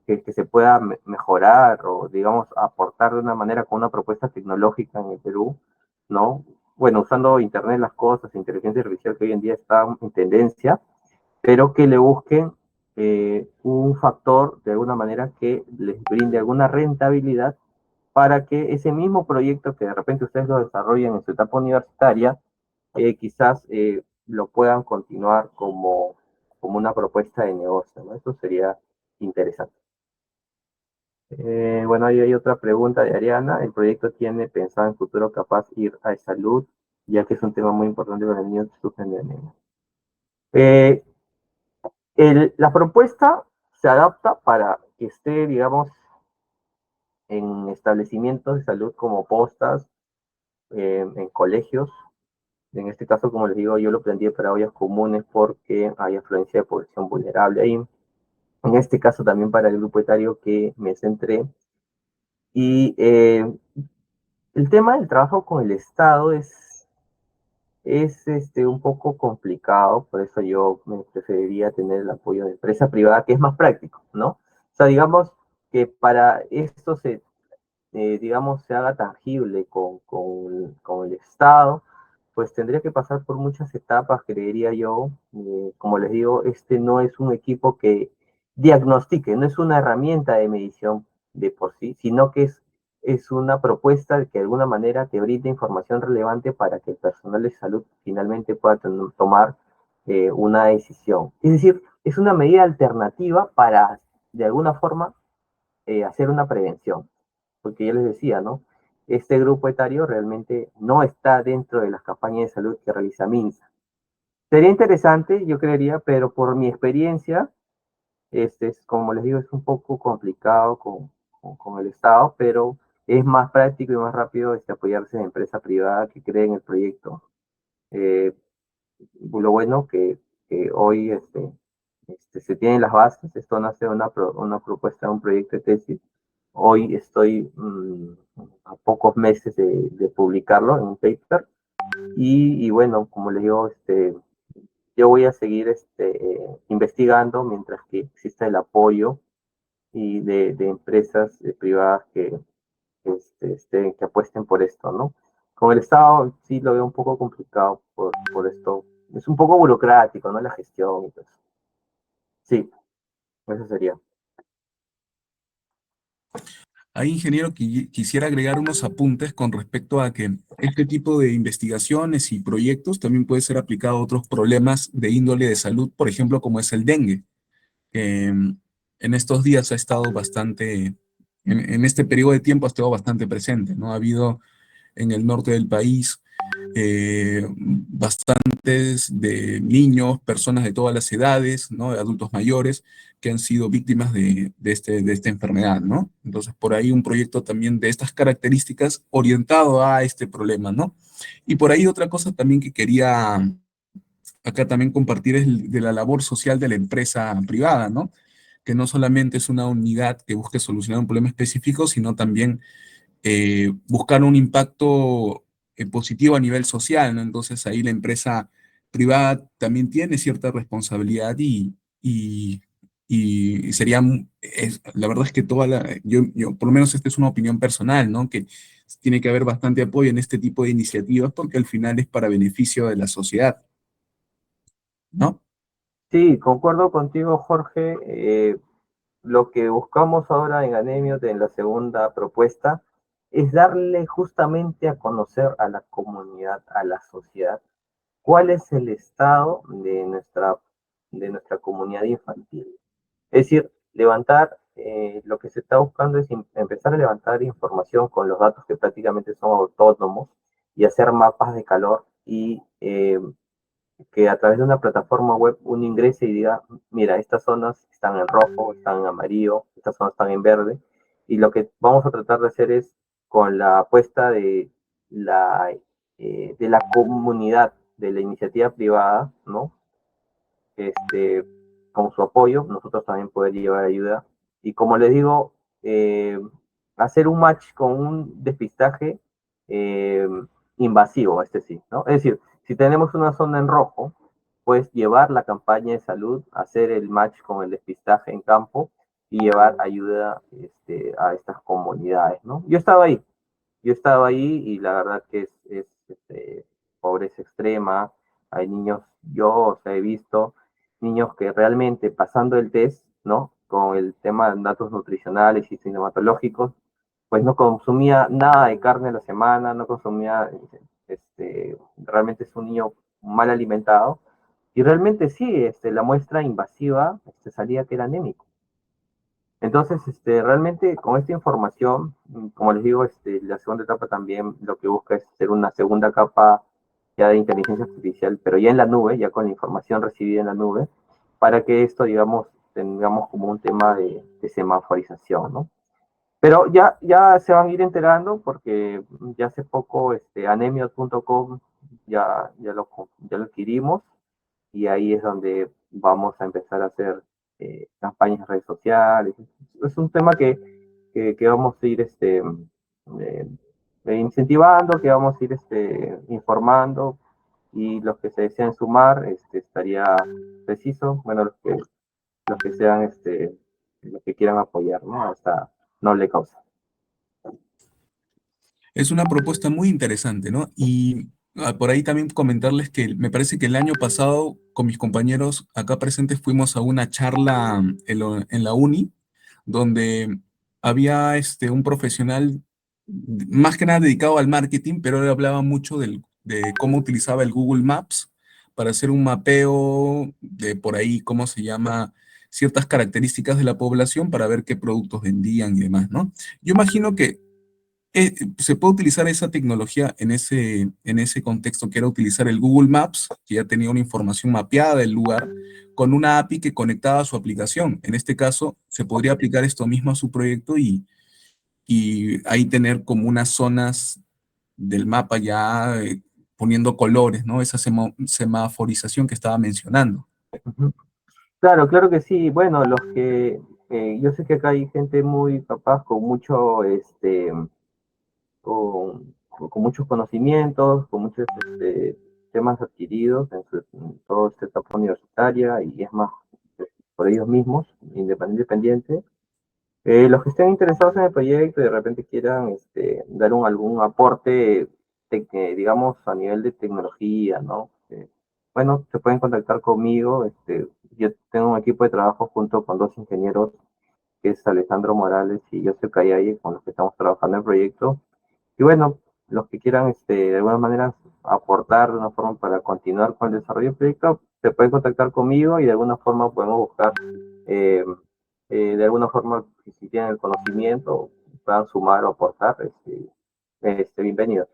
que se pueda mejorar o, digamos, aportar de una manera con una propuesta tecnológica en el Perú, ¿no? Bueno, usando Internet las cosas, inteligencia artificial que hoy en día está en tendencia, pero que le busquen un factor de alguna manera que les brinde alguna rentabilidad para que ese mismo proyecto que de repente ustedes lo desarrollen en su etapa universitaria, quizás lo puedan continuar como una propuesta de negocio, ¿no? Eso sería interesante. Bueno, ahí hay otra pregunta de Ariana. ¿El proyecto tiene pensado en futuro capaz ir a salud, ya que es un tema muy importante para el niños que sufren de anemia? Eh, la propuesta se adapta para que esté, digamos, en establecimientos de salud como postas, en colegios. En este caso, como les digo, yo lo planteé para ollas comunes porque hay afluencia de población vulnerable ahí. En este caso también para el grupo etario que me centré. Y el tema del trabajo con el Estado es un poco complicado, por eso yo me preferiría tener el apoyo de empresa privada, que es más práctico, ¿no? O sea, digamos que para esto digamos, se haga tangible con el Estado, pues tendría que pasar por muchas etapas, creería yo. Como les digo, este no es un equipo que diagnostique, no es una herramienta de medición de por sí, sino que es una propuesta que de alguna manera te brinda información relevante para que el personal de salud finalmente pueda tomar una decisión. Es decir, es una medida alternativa para, de alguna forma, hacer una prevención, porque ya les decía, ¿no? Este grupo etario realmente no está dentro de las campañas de salud que realiza MINSA. Sería interesante, yo creería, pero por mi experiencia, como les digo, es un poco complicado con el Estado, pero es más práctico y más rápido apoyarse en empresa privada que cree en el proyecto. Eh, lo bueno que hoy se tienen las bases, esto nace una propuesta, un proyecto de tesis. Hoy estoy a pocos meses de publicarlo en un paper y bueno, como les digo, yo voy a seguir investigando mientras que exista el apoyo y de empresas privadas que apuesten por esto, ¿no? Con el Estado sí lo veo un poco complicado por esto. Es un poco burocrático, ¿no? La gestión y todo eso. Sí, eso sería. Ahí, ingeniero, quisiera agregar unos apuntes con respecto a que este tipo de investigaciones y proyectos también puede ser aplicado a otros problemas de índole de salud, por ejemplo, como es el dengue, que en estos días ha estado bastante, en este periodo de tiempo ha estado bastante presente, ¿no? Ha habido en el norte del país bastantes de niños, personas de todas las edades, ¿no? De adultos mayores, que han sido víctimas de esta enfermedad, ¿no? Entonces, por ahí un proyecto también de estas características orientado a este problema, ¿no? Y por ahí otra cosa también que quería acá también compartir es de la labor social de la empresa privada, ¿no? Que no solamente es una unidad que busque solucionar un problema específico, sino también buscar un impacto positivo a nivel social, ¿no? Entonces ahí la empresa privada también tiene cierta responsabilidad y sería, la verdad es que yo, por lo menos esta es una opinión personal, ¿no? Que tiene que haber bastante apoyo en este tipo de iniciativas porque al final es para beneficio de la sociedad, ¿no? Sí, concuerdo contigo, Jorge. Lo que buscamos ahora en Anemio, en la segunda propuesta, es darle justamente a conocer a la comunidad, a la sociedad, cuál es el estado de nuestra comunidad infantil. Es decir, levantar, lo que se está buscando es empezar a levantar información con los datos que prácticamente son autónomos y hacer mapas de calor y que a través de una plataforma web uno ingrese y diga, mira, estas zonas están en rojo, están en amarillo, estas zonas están en verde, y lo que vamos a tratar de hacer es, con la apuesta de la comunidad, de la iniciativa privada, ¿no? Este, con su apoyo, nosotros también poder llevar ayuda. Y como les digo, eh, hacer un match con un despistaje eh, invasivo, este sí, ¿no? Es decir, si tenemos una zona en rojo, pues llevar la campaña de salud, hacer el match con el despistaje en campo y llevar ayuda a estas comunidades, ¿no? Yo estaba ahí y la verdad que es pobreza extrema, hay niños, yo o sea, he visto niños que realmente pasando el test, ¿no? Con el tema de datos nutricionales y cinematológicos, pues no consumía nada de carne a la semana, no consumía, realmente es un niño mal alimentado, y realmente sí, la muestra invasiva salía que era anémico. Entonces, realmente con esta información, como les digo, la segunda etapa también lo que busca es hacer una segunda capa ya de inteligencia artificial, pero ya en la nube, ya con la información recibida en la nube, para que esto, digamos, tengamos como un tema de semaforización, ¿no? Pero ya se van a ir enterando porque ya hace poco anemios.com ya lo adquirimos y ahí es donde vamos a empezar a hacer campañas en redes sociales. Es un tema que vamos a ir eh, incentivando, que vamos a ir informando y los que se deseen sumar, estaría preciso, bueno, los que sean, los que quieran apoyar, ¿no? A esta noble causa. Es una propuesta muy interesante, ¿no? Y por ahí también comentarles que me parece que el año pasado con mis compañeros acá presentes fuimos a una charla en la uni, donde había un profesional más que nada dedicado al marketing, pero él hablaba mucho de cómo utilizaba el Google Maps para hacer un mapeo de por ahí, cómo se llama, ciertas características de la población para ver qué productos vendían y demás, ¿no? Yo imagino que se puede utilizar esa tecnología en ese contexto, que era utilizar el Google Maps, que ya tenía una información mapeada del lugar, con una API que conectaba a su aplicación. En este caso, se podría aplicar esto mismo a su proyecto y ahí tener como unas zonas del mapa ya poniendo colores, ¿no? Esa semaforización que estaba mencionando. Claro, claro que sí. Bueno, yo sé que acá hay gente muy capaz con mucho, con muchos conocimientos, con muchos temas adquiridos en toda esta etapa universitaria y es más, por ellos mismos, independiente. Los que estén interesados en el proyecto y de repente quieran dar algún aporte, digamos, a nivel de tecnología, ¿no? Bueno, se pueden contactar conmigo. Yo tengo un equipo de trabajo junto con dos ingenieros, que es Alejandro Morales y José Cayaye, con los que estamos trabajando en el proyecto. Y bueno, los que quieran de alguna manera aportar de una forma para continuar con el desarrollo del proyecto, se pueden contactar conmigo y de alguna forma podemos buscar, eh, de alguna forma, si tienen el conocimiento, puedan sumar o aportar, bienvenidos.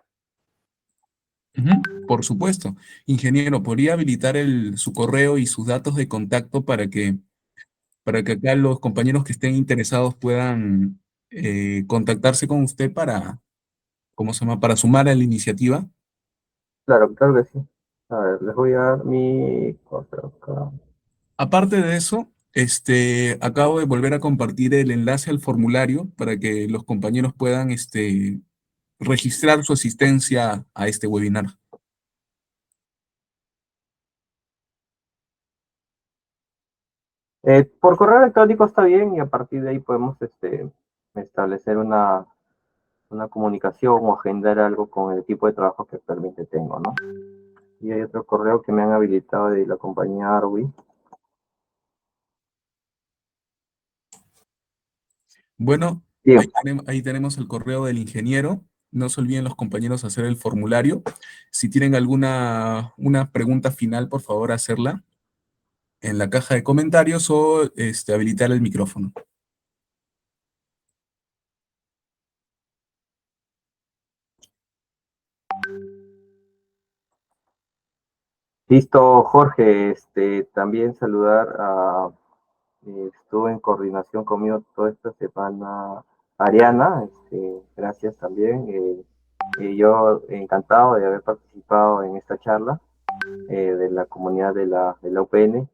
Por supuesto. Ingeniero, ¿podría habilitar su correo y sus datos de contacto para que acá los compañeros que estén interesados puedan contactarse con usted para, ¿cómo se llama?, para sumar a la iniciativa? Claro, claro que sí. A ver, les voy a dar mi correo acá. Aparte de eso, acabo de volver a compartir el enlace al formulario para que los compañeros puedan registrar su asistencia a este webinar. Por correo electrónico está bien y a partir de ahí podemos establecer una comunicación o agendar algo con el equipo de trabajo que actualmente tengo, ¿no? Y hay otro correo que me han habilitado de la compañía Arwi. Bueno, Bien, ahí tenemos el correo del ingeniero. No se olviden los compañeros hacer el formulario. Si tienen alguna una pregunta final, por favor, hacerla en la caja de comentarios o habilitar el micrófono. listo, Jorge. También saludar estuvo en coordinación conmigo toda esta semana Ariana. Gracias también. Yo encantado de haber participado en esta charla de la comunidad de la UPN.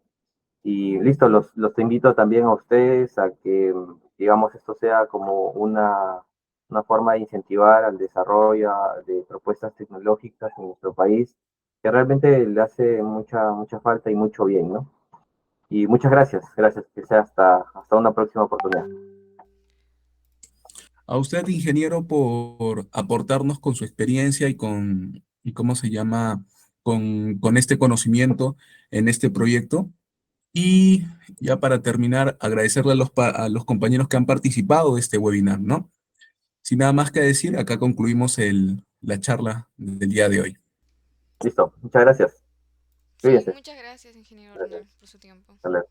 Y listo, los invito también a ustedes a que, digamos, esto sea como una forma de incentivar al desarrollo de propuestas tecnológicas en nuestro país, que realmente le hace mucha falta y mucho bien, ¿no? Y muchas gracias, que sea hasta una próxima oportunidad. A usted, ingeniero, por aportarnos con su experiencia y cómo se llama, con este conocimiento en este proyecto. Y ya para terminar, agradecerle a los compañeros que han participado de este webinar, ¿no? Sin nada más que decir, acá concluimos la charla del día de hoy. Listo, muchas gracias. Sí, Cuídense. muchas gracias, ingeniero Gracias. Ronald, por su tiempo. Hasta luego.